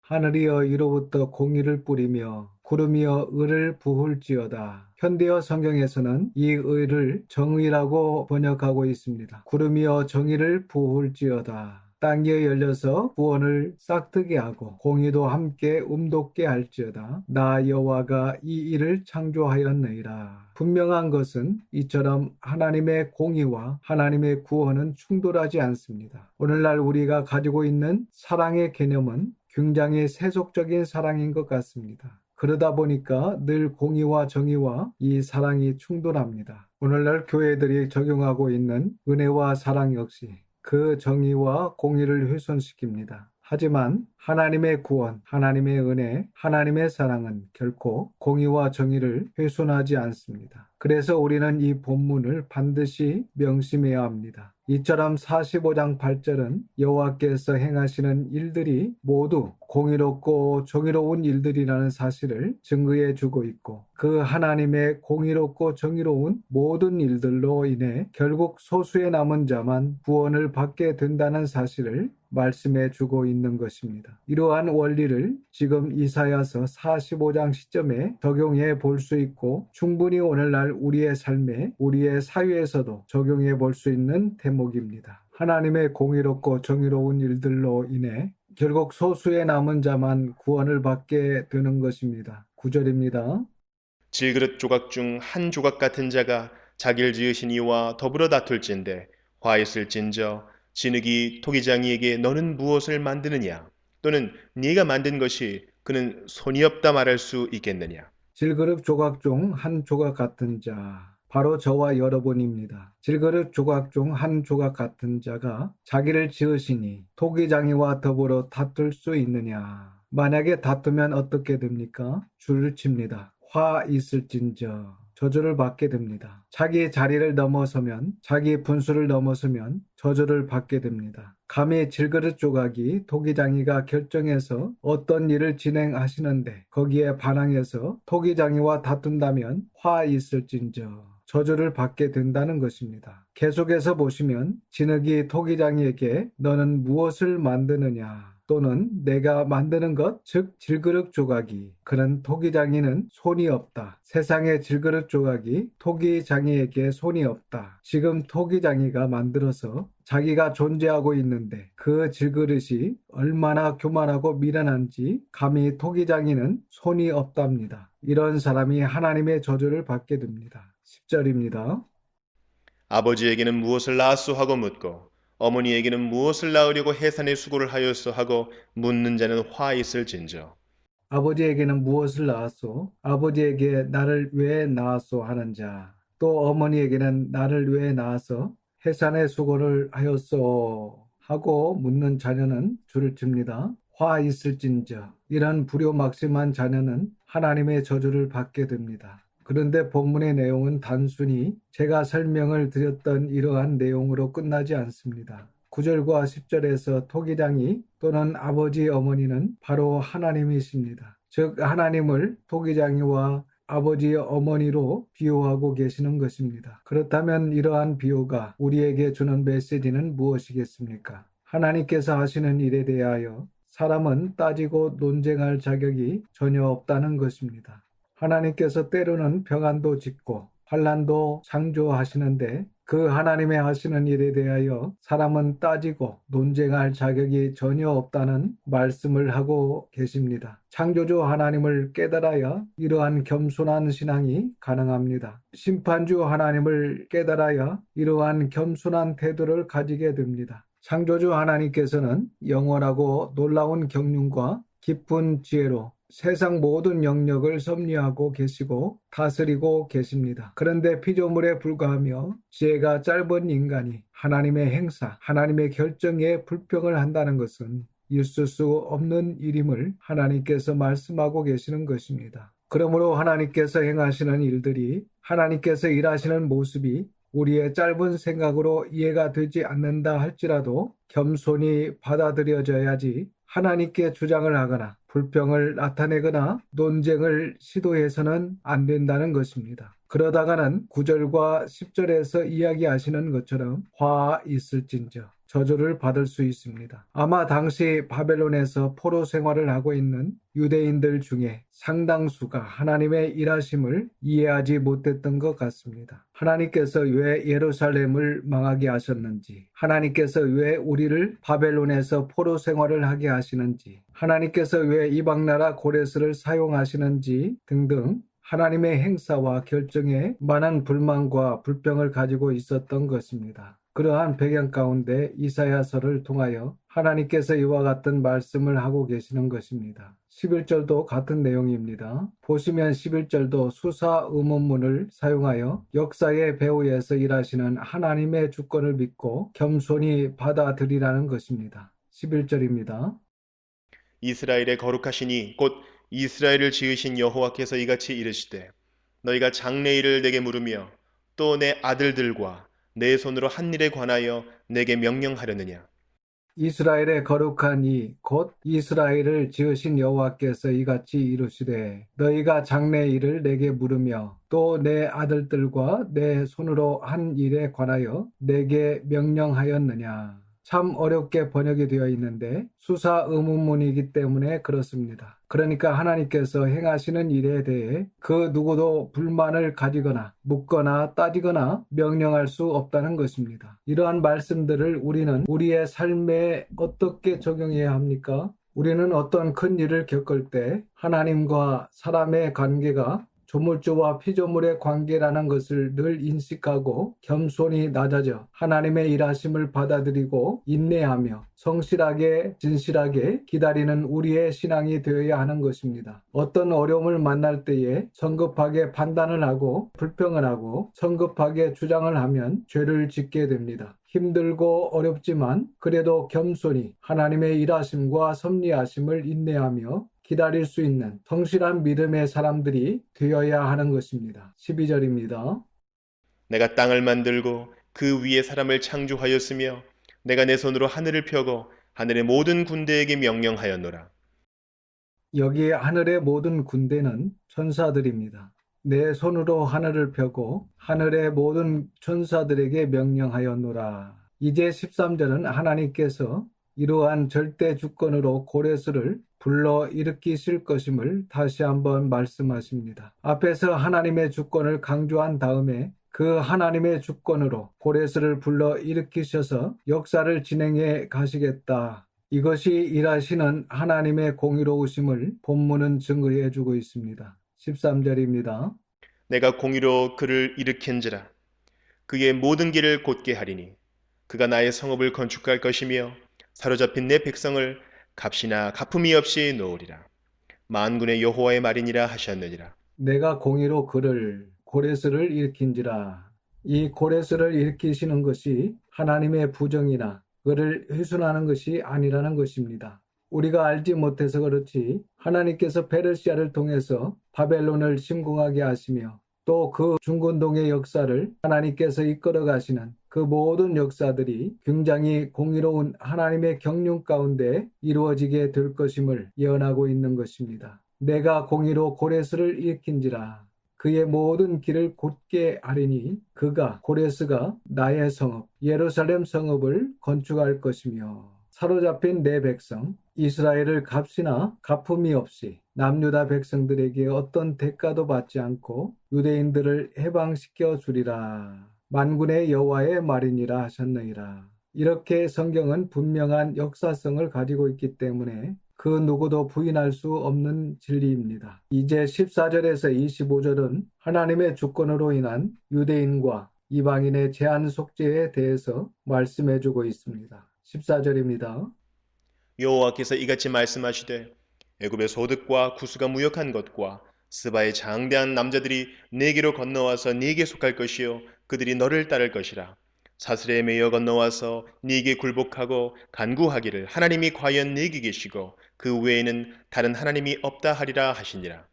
하늘이여 이로부터 공의를 뿌리며 구름이여 의를 부을지어다. 현대어 성경에서는 이 의를 정의라고 번역하고 있습니다. 구름이여 정의를 부을지어다. 땅이 열려서 구원을 싹트게 하고 공의도 함께 움돋게 할지어다. 나 여호와가 이 일을 창조하였느니라. 분명한 것은 이처럼 하나님의 공의와 하나님의 구원은 충돌하지 않습니다. 오늘날 우리가 가지고 있는 사랑의 개념은 굉장히 세속적인 사랑인 것 같습니다. 그러다 보니까 늘 공의와 정의와 이 사랑이 충돌합니다. 오늘날 교회들이 적용하고 있는 은혜와 사랑 역시 그 정의와 공의를 훼손시킵니다. 하지만 하나님의 구원, 하나님의 은혜, 하나님의 사랑은 결코 공의와 정의를 훼손하지 않습니다. 그래서 우리는 이 본문을 반드시 명심해야 합니다. 이처럼 45장 8절은 여호와께서 행하시는 일들이 모두 공의롭고 정의로운 일들이라는 사실을 증거해 주고 있고 그 하나님의 공의롭고 정의로운 모든 일들로 인해 결국 소수의 남은 자만 구원을 받게 된다는 사실을 말씀해 주고 있는 것입니다. 이러한 원리를 지금 이사야서 45장 시점에 적용해 볼 수 있고 충분히 오늘날 우리의 삶에 우리의 사회에서도 적용해 볼 수 있는 대목입니다. 하나님의 공의롭고 정의로운 일들로 인해 결국 소수의 남은 자만 구원을 받게 되는 것입니다. 9절입니다. 질그릇 조각 중 한 조각 같은 자가 자기를 지으신 이와 더불어 다툴진대 화 있을진저 진흙이 토기장이에게 너는 무엇을 만드느냐 또는 네가 만든 것이 그는 손이 없다 말할 수 있겠느냐. 질그릇 조각 중 한 조각 같은 자. 바로 저와 여러분입니다. 질그릇 조각 중 한 조각 같은 자가 자기를 지으시니 토기장이와 더불어 다툴 수 있느냐. 만약에 다투면 어떻게 됩니까? 줄을 칩니다. 화 있을진저. 저주를 받게 됩니다. 자기 자리를 넘어서면, 자기 분수를 넘어서면 저주를 받게 됩니다. 감히 질그릇 조각이 토기장이가 결정해서 어떤 일을 진행하시는데 거기에 반항해서 토기장이와 다툰다면 화 있을진저. 저주를 받게 된다는 것입니다. 계속해서 보시면 진흙이 토기장이에게 너는 무엇을 만드느냐 또는 내가 만드는 것, 즉 질그릇 조각이 그는 토기장이는 손이 없다. 세상의 질그릇 조각이 토기장이에게 손이 없다. 지금 토기장이가 만들어서 자기가 존재하고 있는데 그 질그릇이 얼마나 교만하고 미련한지 감히 토기장이는 손이 없답니다. 이런 사람이 하나님의 저주를 받게 됩니다. 10절입니다. 아버지에게는 무엇을 낳았소 하고 묻고 어머니에게는 무엇을 낳으려고 해산의 수고를 하였소 하고 묻는 자는 화 있을진저. 아버지에게는 무엇을 낳았소? 아버지에게 나를 왜 낳았소 하는 자. 또 어머니에게는 나를 왜 낳아서 해산의 수고를 하였소 하고 묻는 자녀는 줄을 칩니다. 화 있을진저. 이런 불효막심한 자녀는 하나님의 저주를 받게 됩니다. 그런데 본문의 내용은 단순히 제가 설명을 드렸던 이러한 내용으로 끝나지 않습니다. 9절과 10절에서 토기장이 또는 아버지 어머니는 바로 하나님이십니다. 즉 하나님을 토기장이와 아버지 어머니로 비유하고 계시는 것입니다. 그렇다면 이러한 비유가 우리에게 주는 메시지는 무엇이겠습니까? 하나님께서 하시는 일에 대하여 사람은 따지고 논쟁할 자격이 전혀 없다는 것입니다. 하나님께서 때로는 평안도 짓고 환난도 창조하시는데 그 하나님의 하시는 일에 대하여 사람은 따지고 논쟁할 자격이 전혀 없다는 말씀을 하고 계십니다. 창조주 하나님을 깨달아야 이러한 겸손한 신앙이 가능합니다. 심판주 하나님을 깨달아야 이러한 겸손한 태도를 가지게 됩니다. 창조주 하나님께서는 영원하고 놀라운 경륜과 깊은 지혜로 세상 모든 영역을 섭리하고 계시고 다스리고 계십니다. 그런데 피조물에 불과하며 지혜가 짧은 인간이 하나님의 행사, 하나님의 결정에 불평을 한다는 것은 있을 수 없는 일임을 하나님께서 말씀하고 계시는 것입니다. 그러므로 하나님께서 행하시는 일들이 하나님께서 일하시는 모습이 우리의 짧은 생각으로 이해가 되지 않는다 할지라도 겸손히 받아들여져야지 하나님께 주장을 하거나 불평을 나타내거나 논쟁을 시도해서는 안 된다는 것입니다. 그러다가는 9절과 10절에서 이야기하시는 것처럼 화 있을진저 저주를 받을 수 있습니다. 아마 당시 바벨론에서 포로 생활을 하고 있는 유대인들 중에 상당수가 하나님의 일하심을 이해하지 못했던 것 같습니다. 하나님께서 왜 예루살렘을 망하게 하셨는지, 하나님께서 왜 우리를 바벨론에서 포로 생활을 하게 하시는지, 하나님께서 왜 이방나라 고레스를 사용하시는지 등등 하나님의 행사와 결정에 많은 불만과 불평을 가지고 있었던 것입니다. 그러한 배경 가운데 이사야서를 통하여 하나님께서 이와 같은 말씀을 하고 계시는 것입니다. 11절도 같은 내용입니다. 보시면 11절도 수사 의문문을 사용하여 역사의 배후에서 일하시는 하나님의 주권을 믿고 겸손히 받아들이라는 것입니다. 11절입니다. 이스라엘의 거룩하시니 곧 이스라엘을 지으신 여호와께서 이같이 이르시되 너희가 장래일을 내게 물으며 또 내 아들들과 내 손으로 한 일에 관하여 내게 명령하려느냐. 이스라엘의 거룩한 이 곧 이스라엘을 지으신 여호와께서 이같이 이르시되 너희가 장래 일을 내게 물으며 또 내 아들들과 내 손으로 한 일에 관하여 내게 명령하였느냐. 참 어렵게 번역이 되어 있는데 수사 의문문이기 때문에 그렇습니다. 그러니까 하나님께서 행하시는 일에 대해 그 누구도 불만을 가지거나 묻거나 따지거나 명령할 수 없다는 것입니다. 이러한 말씀들을 우리는 우리의 삶에 어떻게 적용해야 합니까? 우리는 어떤 큰 일을 겪을 때 하나님과 사람의 관계가 조물주와 피조물의 관계라는 것을 늘 인식하고 겸손히 낮아져 하나님의 일하심을 받아들이고 인내하며 성실하게 진실하게 기다리는 우리의 신앙이 되어야 하는 것입니다. 어떤 어려움을 만날 때에 성급하게 판단을 하고 불평을 하고 성급하게 주장을 하면 죄를 짓게 됩니다. 힘들고 어렵지만 그래도 겸손히 하나님의 일하심과 섭리하심을 인내하며 기다릴 수 있는 성실한 믿음의 사람들이 되어야 하는 것입니다. 12절입니다. 내가 땅을 만들고 그 위에 사람을 창조하였으며 내가 내 손으로 하늘을 펴고 하늘의 모든 군대에게 명령하였노라. 여기 하늘의 모든 군대는 천사들입니다. 내 손으로 하늘을 펴고 하늘의 모든 천사들에게 명령하였노라. 이제 13절은 하나님께서 이러한 절대 주권으로 고레스를 불러 일으키실 것임을 다시 한번 말씀하십니다. 앞에서 하나님의 주권을 강조한 다음에 그 하나님의 주권으로 고레스를 불러 일으키셔서 역사를 진행해 가시겠다. 이것이 일하시는 하나님의 공의로우심을 본문은 증거해 주고 있습니다. 13절입니다. 내가 공의로 그를 일으킨지라. 그의 모든 길을 곧게 하리니 그가 나의 성읍을 건축할 것이며 사로잡힌 내 백성을 값이나 가품이 없이 놓으리라. 만군의 여호와의 말이니라 하셨느니라. 내가 공의로 그를 고레스를 일으킨지라. 이 고레스를 일으키시는 것이 하나님의 부정이나 그를 훼손하는 것이 아니라는 것입니다. 우리가 알지 못해서 그렇지 하나님께서 페르시아를 통해서 바벨론을 침공하게 하시며 또 그 중건동의 역사를 하나님께서 이끌어 가시는 그 모든 역사들이 굉장히 공의로운 하나님의 경륜 가운데 이루어지게 될 것임을 예언하고 있는 것입니다. 내가 공의로 고레스를 일으킨지라. 그의 모든 길을 곧게 하리니 그가 고레스가 나의 성읍 예루살렘 성읍을 건축할 것이며 사로잡힌 내 백성 이스라엘을 값이나 가품이 없이 남유다 백성들에게 어떤 대가도 받지 않고 유대인들을 해방시켜 주리라. 만군의 여호와의 말이니라 하셨느니라. 이렇게 성경은 분명한 역사성을 가지고 있기 때문에 그 누구도 부인할 수 없는 진리입니다. 이제 14절에서 25절은 하나님의 주권으로 인한 유대인과 이방인의 제한 속죄에 대해서 말씀해주고 있습니다. 14절입니다. 여호와께서 이같이 말씀하시되 애굽의 소득과 구스가 무역한 것과 스바의 장대한 남자들이 네게로 건너와서 네게 속할 것이요 그들이 너를 따를 것이라. 사슬에 매여 건너와서 네게 굴복하고 간구하기를 하나님이 과연 네게 계시고 그 외에는 다른 하나님이 없다 하리라 하시니라.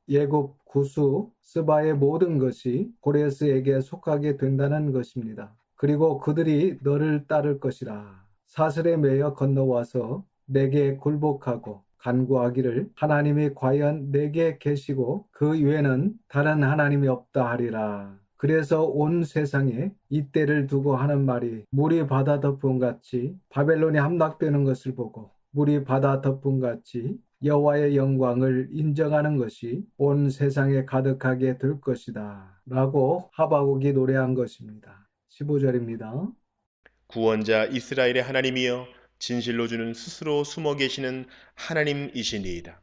예굽, 구수, 스바의 모든 것이 고레스에게 속하게 된다는 것입니다. 그리고 그들이 너를 따를 것이라. 사슬에 매여 건너와서 내게 굴복하고 간구하기를 하나님이 과연 내게 계시고 그 외에는 다른 하나님이 없다 하리라. 그래서 온 세상에 이때를 두고 하는 말이 물이 바다 덮음같이 바벨론이 함락되는 것을 보고 물이 바다 덮음같이 여호와의 영광을 인정하는 것이 온 세상에 가득하게 될 것이다 라고 하박국이 노래한 것입니다. 15절입니다. 구원자 이스라엘의 하나님이여 진실로 주는 스스로 숨어 계시는 하나님이시니이다.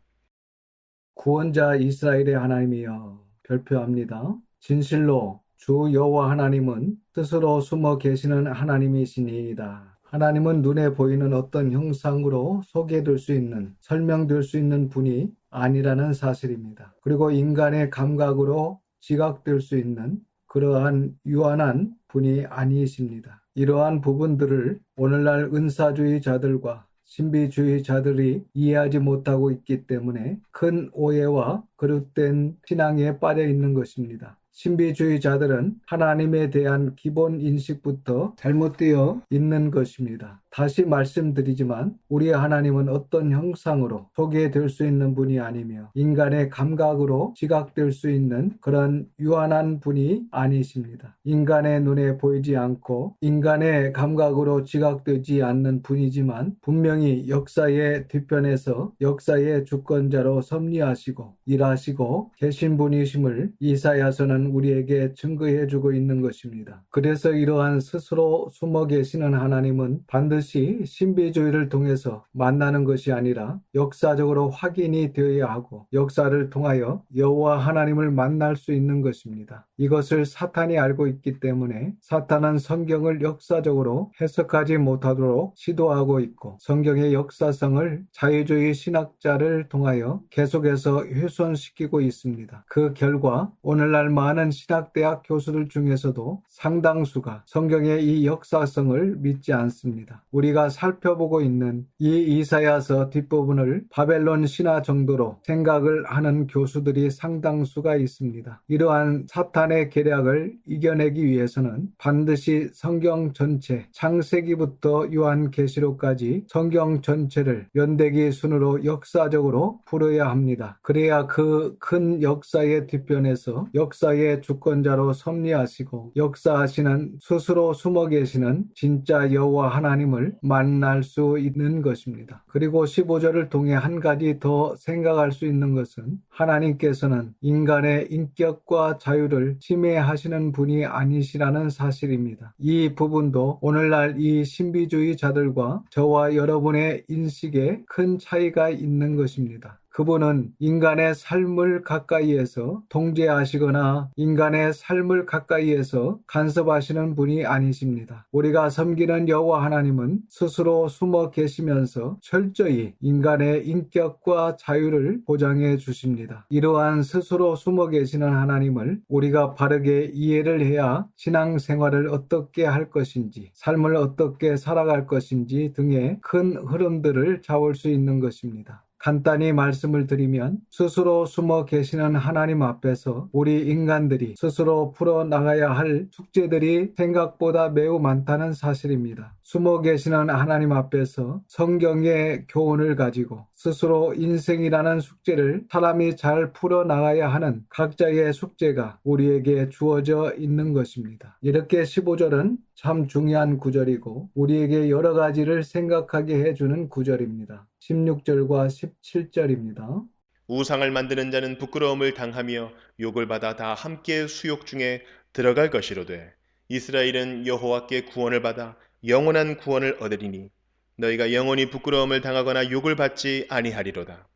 구원자 이스라엘의 하나님이여 별표합니다. 진실로 주 여호와 하나님은 스스로 숨어 계시는 하나님이시니이다. 하나님은 눈에 보이는 어떤 형상으로 소개될 수 있는, 설명될 수 있는 분이 아니라는 사실입니다. 그리고 인간의 감각으로 지각될 수 있는 그러한 유한한 분이 아니십니다. 이러한 부분들을 오늘날 은사주의자들과 신비주의자들이 이해하지 못하고 있기 때문에 큰 오해와 그릇된 신앙에 빠져 있는 것입니다. 신비주의자들은 하나님에 대한 기본 인식부터 잘못되어 있는 것입니다. 다시 말씀드리지만 우리의 하나님은 어떤 형상으로 소개될 수 있는 분이 아니며 인간의 감각으로 지각될 수 있는 그런 유한한 분이 아니십니다. 인간의 눈에 보이지 않고 인간의 감각으로 지각되지 않는 분이지만 분명히 역사의 뒤편에서 역사의 주권자로 섭리하시고 일하시고 계신 분이심을 이사야서는 우리에게 증거해주고 있는 것입니다. 그래서 이러한 스스로 숨어 계시는 하나님은 반드시 신비주의를 통해서 만나는 것이 아니라 역사적으로 확인이 되어야 하고 역사를 통하여 여호와 하나님을 만날 수 있는 것입니다. 이것을 사탄이 알고 있기 때문에 사탄은 성경을 역사적으로 해석하지 못하도록 시도하고 있고 성경의 역사성을 자유주의 신학자를 통하여 계속해서 훼손시키고 있습니다. 그 결과 오늘날 많은 신학대학 교수들 중에서도 상당수가 성경의 이 역사성을 믿지 않습니다. 우리가 살펴보고 있는 이 이사야서 뒷부분을 바벨론 신화 정도로 생각을 하는 교수들이 상당수가 있습니다. 이러한 사탄의 계략을 이겨내기 위해서는 반드시 성경 전체, 창세기부터 요한계시록까지 성경 전체를 연대기 순으로 역사적으로 풀어야 합니다. 그래야 그 큰 역사의 뒤편에서 역사의 주권자로 섭리하시고 역사하시는 스스로 숨어 계시는 진짜 여호와 하나님을 만날 수 있는 것입니다. 그리고 15절을 통해 한 가지 더 생각할 수 있는 것은 하나님께서는 인간의 인격과 자유를 침해하시는 분이 아니시라는 사실입니다. 이 부분도 오늘날 이 신비주의자들과 저와 여러분의 인식에 큰 차이가 있는 것입니다. 그분은 인간의 삶을 가까이에서 통제하시거나 인간의 삶을 가까이에서 간섭하시는 분이 아니십니다. 우리가 섬기는 여호와 하나님은 스스로 숨어 계시면서 철저히 인간의 인격과 자유를 보장해 주십니다. 이러한 스스로 숨어 계시는 하나님을 우리가 바르게 이해를 해야 신앙생활을 어떻게 할 것인지, 삶을 어떻게 살아갈 것인지 등의 큰 흐름들을 잡을 수 있는 것입니다. 간단히 말씀을 드리면 스스로 숨어 계시는 하나님 앞에서 우리 인간들이 스스로 풀어나가야 할 숙제들이 생각보다 매우 많다는 사실입니다. 숨어 계시는 하나님 앞에서 성경의 교훈을 가지고 스스로 인생이라는 숙제를 사람이 잘 풀어나가야 하는 각자의 숙제가 우리에게 주어져 있는 것입니다. 이렇게 15절은 참 중요한 구절이고 우리에게 여러 가지를 생각하게 해주는 구절입니다. 16절과 17절입니다. 우상을 만드는 자는 부끄러움을 당하며 욕을 받아 다 함께 수욕 중에 들어갈 것이로되 이스라엘은 여호와께 구원을 받아 영원한 구원을 얻으리니 너희가 영원히 부끄러움을 당하거나 욕을 받지 아니하리로다.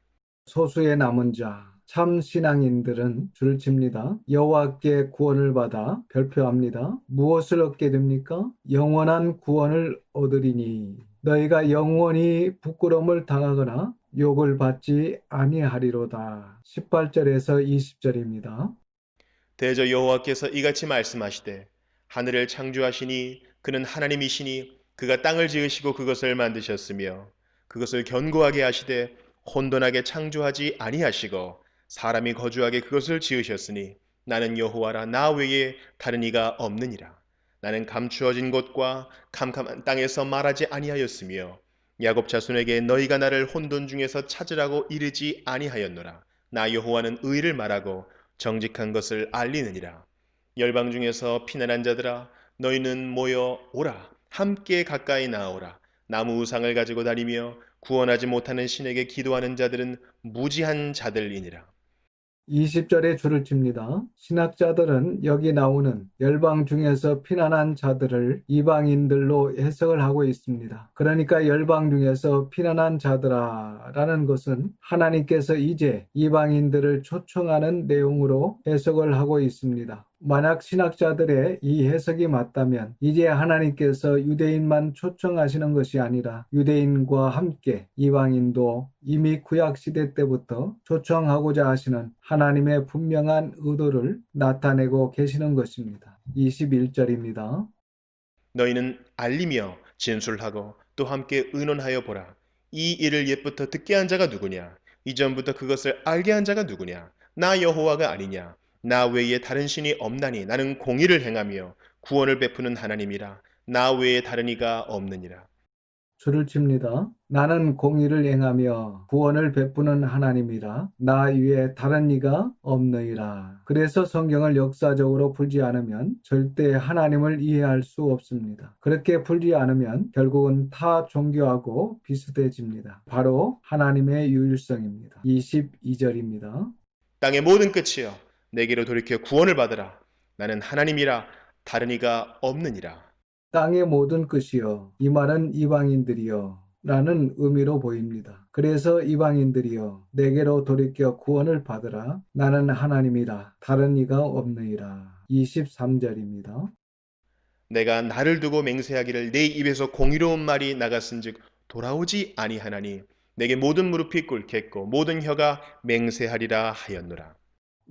소수의 남은 자, 참 신앙인들은 줄을 칩니다. 여호와께 구원을 받아 별표합니다. 무엇을 얻게 됩니까? 영원한 구원을 얻으리니 너희가 영원히 부끄러움을 당하거나 욕을 받지 아니하리로다. 18절에서 20절입니다. 대저 여호와께서 이같이 말씀하시되 하늘을 창조하시니 그는 하나님이시니 그가 땅을 지으시고 그것을 만드셨으며 그것을 견고하게 하시되 혼돈하게 창조하지 아니하시고 사람이 거주하게 그것을 지으셨으니 나는 여호와라 나 외에 다른 이가 없느니라. 나는 감추어진 곳과 캄캄한 땅에서 말하지 아니하였으며 야곱 자손에게 너희가 나를 혼돈 중에서 찾으라고 이르지 아니하였노라. 나 여호와는 의를 말하고 정직한 것을 알리느니라. 열방 중에서 피난한 자들아 너희는 모여 오라. 함께 가까이 나아오라. 나무 우상을 가지고 다니며 구원하지 못하는 신에게 기도하는 자들은 무지한 자들이니라. 20절에 줄을 칩니다. 신학자들은 여기 나오는 열방 중에서 피난한 자들을 이방인들로 해석을 하고 있습니다. 그러니까 열방 중에서 피난한 자들아 라는 것은 하나님께서 이제 이방인들을 초청하는 내용으로 해석을 하고 있습니다. 만약 신학자들의 이 해석이 맞다면 이제 하나님께서 유대인만 초청하시는 것이 아니라 유대인과 함께 이방인도 이미 구약시대 때부터 초청하고자 하시는 하나님의 분명한 의도를 나타내고 계시는 것입니다. 21절입니다. 너희는 알리며 진술하고 또 함께 의논하여 보라. 이 일을 옛부터 듣게 한 자가 누구냐? 이전부터 그것을 알게 한 자가 누구냐? 나 여호와가 아니냐? 나 외에 다른 신이 없나니 나는 공의를 행하며 구원을 베푸는 하나님이라. 나 외에 다른 이가 없느니라. 줄을 칩니다. 나는 공의를 행하며 구원을 베푸는 하나님이라. 나 위에 다른 이가 없느니라. 그래서 성경을 역사적으로 풀지 않으면 절대 하나님을 이해할 수 없습니다. 그렇게 풀지 않으면 결국은 타 종교하고 비슷해집니다. 바로 하나님의 유일성입니다. 22절입니다. 땅의 모든 끝이여 내게로 돌이켜 구원을 받으라. 나는 하나님이라 다른 이가 없느니라. 땅의 모든 끝이여. 이 말은 이방인들이여 라는 의미로 보입니다. 그래서 이방인들이여 내게로 돌이켜 구원을 받으라. 나는 하나님이라 다른 이가 없느니라. 23절입니다. 내가 나를 두고 맹세하기를 내 입에서 공의로운 말이 나갔은즉 돌아오지 아니하나니 내게 모든 무릎이 꿇겠고 모든 혀가 맹세하리라 하였노라.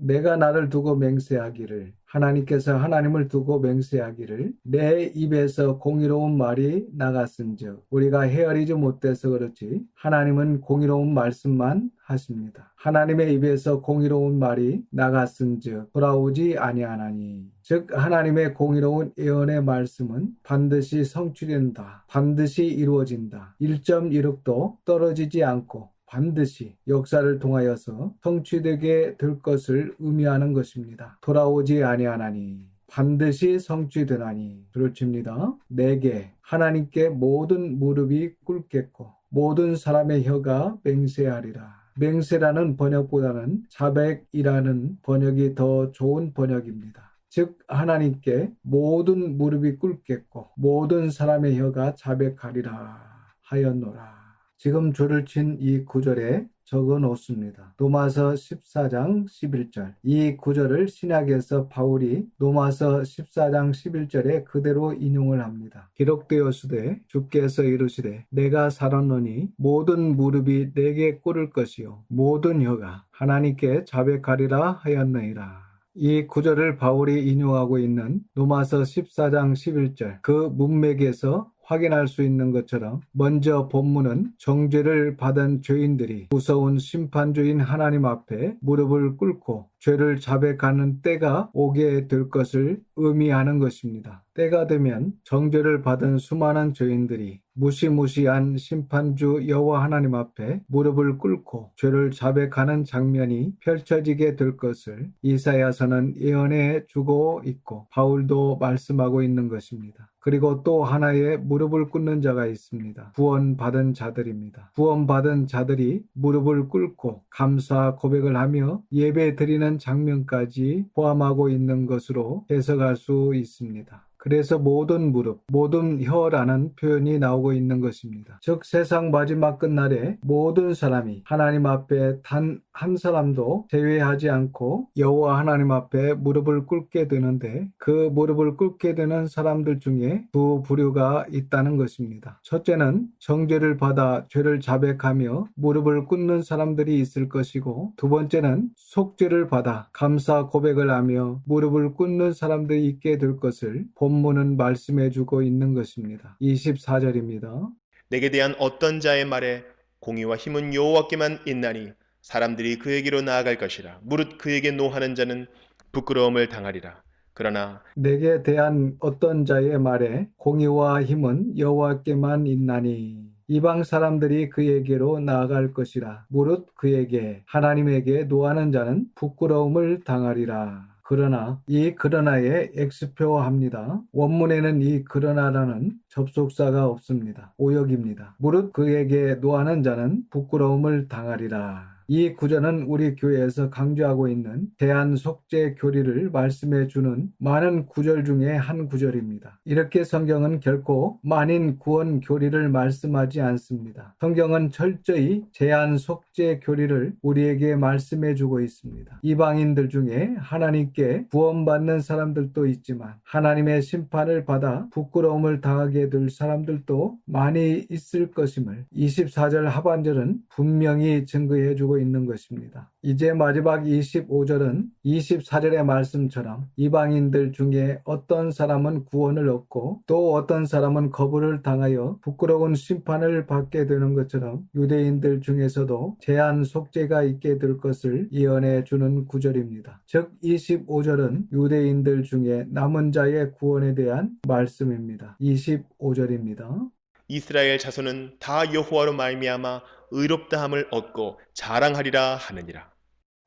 내가 나를 두고 맹세하기를, 하나님께서 하나님을 두고 맹세하기를 내 입에서 공의로운 말이 나갔은즉, 우리가 헤아리지 못해서 그렇지 하나님은 공의로운 말씀만 하십니다. 하나님의 입에서 공의로운 말이 나갔은즉 돌아오지 아니하나니, 즉 하나님의 공의로운 예언의 말씀은 반드시 성취된다, 반드시 이루어진다, 1.16도 떨어지지 않고 반드시 역사를 통하여서 성취되게 될 것을 의미하는 것입니다. 돌아오지 아니하나니 반드시 성취되나니. 줄을 칩니다. 내게 하나님께 모든 무릎이 꿇겠고 모든 사람의 혀가 맹세하리라. 맹세라는 번역보다는 자백이라는 번역이 더 좋은 번역입니다. 즉 하나님께 모든 무릎이 꿇겠고 모든 사람의 혀가 자백하리라 하였노라. 지금 줄을 친 이 구절에 적어 놓습니다. 로마서 14장 11절. 이 구절을 신약에서 바울이 로마서 14장 11절에 그대로 인용을 합니다. 기록되었으되 주께서 이르시되 내가 살았노니 모든 무릎이 내게 꿇을 것이요 모든 혀가 하나님께 자백하리라 하였느니라. 이 구절을 바울이 인용하고 있는 로마서 14장 11절 그 문맥에서 확인할 수 있는 것처럼 먼저 본문은 정죄를 받은 죄인들이 무서운 심판주인 하나님 앞에 무릎을 꿇고 죄를 자백하는 때가 오게 될 것을 의미하는 것입니다. 때가 되면 정죄를 받은 수많은 죄인들이 무시무시한 심판주 여호와 하나님 앞에 무릎을 꿇고 죄를 자백하는 장면이 펼쳐지게 될 것을 이사야서는 예언해 주고 있고 바울도 말씀하고 있는 것입니다. 그리고 또 하나의 무릎을 꿇는 자가 있습니다. 구원받은 자들입니다. 구원받은 자들이 무릎을 꿇고 감사 고백을 하며 예배 드리는 장면까지 포함하고 있는 것으로 해석할 수 있습니다. 그래서 모든 무릎, 모든 혀라는 표현이 나오고 있는 것입니다. 즉 세상 마지막 끝날에 모든 사람이 하나님 앞에 단 한 사람도 제외하지 않고 여호와 하나님 앞에 무릎을 꿇게 되는데 그 무릎을 꿇게 되는 사람들 중에 두 부류가 있다는 것입니다. 첫째는 정죄를 받아 죄를 자백하며 무릎을 꿇는 사람들이 있을 것이고 두 번째는 속죄를 받아 감사 고백을 하며 무릎을 꿇는 사람들이 있게 될 것을 본문은 말씀해주고 있는 것입니다. 24절입니다. 내게 대한 어떤 자의 말에 공의와 힘은 여호와께만 있나니 사람들이 그에게로 나아갈 것이라. 무릇 그에게 노하는 자는 부끄러움을 당하리라. 그러나 내게 대한 어떤 자의 말에 공의와 힘은 여호와께만 있나니 이방 사람들이 그에게로 나아갈 것이라. 무릇 그에게 하나님에게 노하는 자는 부끄러움을 당하리라. 그러나 이 그러나에 X표합니다. 원문에는 이 그러나라는 접속사가 없습니다. 오역입니다. 무릇 그에게 노하는 자는 부끄러움을 당하리라. 이 구절은 우리 교회에서 강조하고 있는 대한 속죄 교리를 말씀해 주는 많은 구절 중에 한 구절입니다. 이렇게 성경은 결코 만인 구원 교리를 말씀하지 않습니다. 성경은 철저히 제한 속죄 교리를 우리에게 말씀해 주고 있습니다. 이방인들 중에 하나님께 구원받는 사람들도 있지만 하나님의 심판을 받아 부끄러움을 당하게 될 사람들도 많이 있을 것임을 24절 하반절은 분명히 증거해 주고 주고 있는 것입니다. 이제 마지막 25절은 24절의 말씀처럼 이방인들 중에 어떤 사람은 구원을 얻고 또 어떤 사람은 거부를 당하여 부끄러운 심판을 받게 되는 것처럼 유대인들 중에서도 제한 속죄가 있게 될 것을 예언해 주는 구절입니다. 즉 25절은 유대인들 중에 남은 자의 구원에 대한 말씀입니다. 25절입니다. 이스라엘 자손은 다 여호와로 말미암아 의롭다함을 얻고 자랑하리라 하느니라.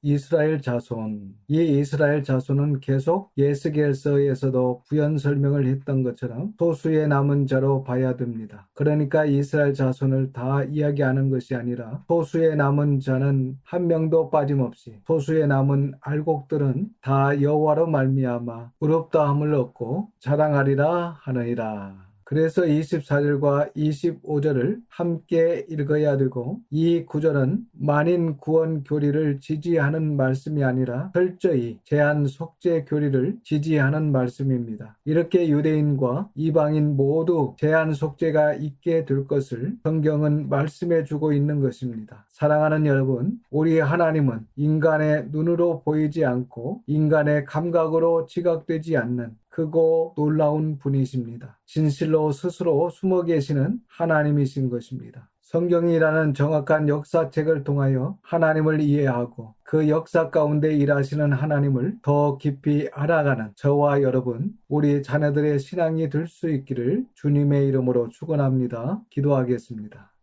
이스라엘 자손. 이 이스라엘 자손은 계속 예스겔서에서도 부연 설명을 했던 것처럼 소수의 남은 자로 봐야 됩니다. 그러니까 이스라엘 자손을 다 이야기하는 것이 아니라 소수의 남은 자는 한 명도 빠짐없이 소수의 남은 알곡들은 다 여호와로 말미암아 의롭다함을 얻고 자랑하리라 하느니라. 그래서 24절과 25절을 함께 읽어야 되고 이 구절은 만인 구원 교리를 지지하는 말씀이 아니라 철저히 제한 속죄 교리를 지지하는 말씀입니다. 이렇게 유대인과 이방인 모두 제한 속죄가 있게 될 것을 성경은 말씀해 주고 있는 것입니다. 사랑하는 여러분, 우리 하나님은 인간의 눈으로 보이지 않고 인간의 감각으로 지각되지 않는 크고 놀라운 분이십니다. 진실로 스스로 숨어 계시는 하나님이신 것입니다. 성경이라는 정확한 역사책을 통하여 하나님을 이해하고 그 역사 가운데 일하시는 하나님을 더 깊이 알아가는 저와 여러분, 우리 자녀들의 신앙이 될 수 있기를 주님의 이름으로 축원합니다. 기도하겠습니다.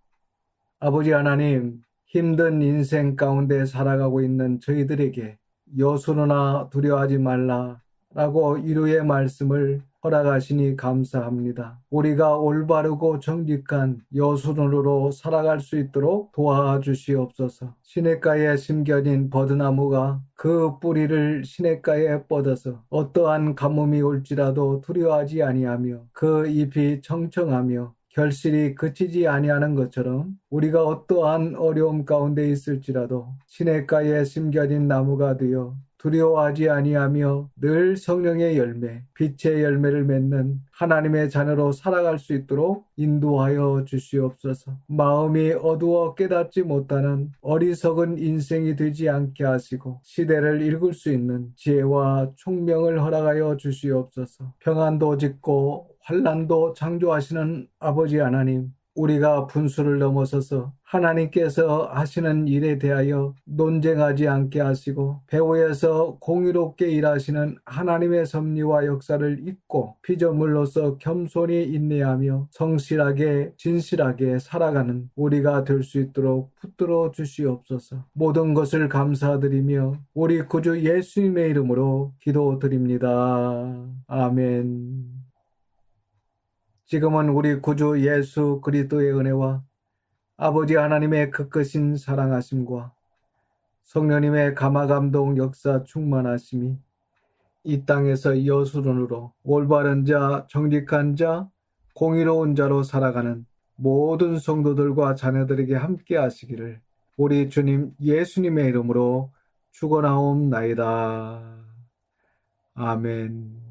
아버지 하나님, 힘든 인생 가운데 살아가고 있는 저희들에게 여수로나 두려워하지 말라 라고 위로의 말씀을 허락하시니 감사합니다. 우리가 올바르고 정직한 여순으로 살아갈 수 있도록 도와주시옵소서. 시냇가에 심겨진 버드나무가 그 뿌리를 시냇가에 뻗어서 어떠한 가뭄이 올지라도 두려워하지 아니하며 그 잎이 청청하며 결실이 그치지 아니하는 것처럼 우리가 어떠한 어려움 가운데 있을지라도 시냇가에 심겨진 나무가 되어 두려워하지 아니하며 늘 성령의 열매, 빛의 열매를 맺는 하나님의 자녀로 살아갈 수 있도록 인도하여 주시옵소서. 마음이 어두워 깨닫지 못하는 어리석은 인생이 되지 않게 하시고 시대를 읽을 수 있는 지혜와 총명을 허락하여 주시옵소서. 평안도 짓고 환난도 창조하시는 아버지 하나님, 우리가 분수를 넘어서서 하나님께서 하시는 일에 대하여 논쟁하지 않게 하시고 배후에서 공의롭게 일하시는 하나님의 섭리와 역사를 잊고 피조물로서 겸손히 인내하며 성실하게 진실하게 살아가는 우리가 될 수 있도록 붙들어 주시옵소서. 모든 것을 감사드리며 우리 구주 예수님의 이름으로 기도드립니다. 아멘. 지금은 우리 구주 예수 그리스도의 은혜와 아버지 하나님의 크크신 사랑하심과 성령님의 감화감동 역사 충만하심이 이 땅에서 여수론으로 올바른 자, 정직한 자, 공의로운 자로 살아가는 모든 성도들과 자녀들에게 함께 하시기를 우리 주님 예수님의 이름으로 축원하옵나이다. 아멘.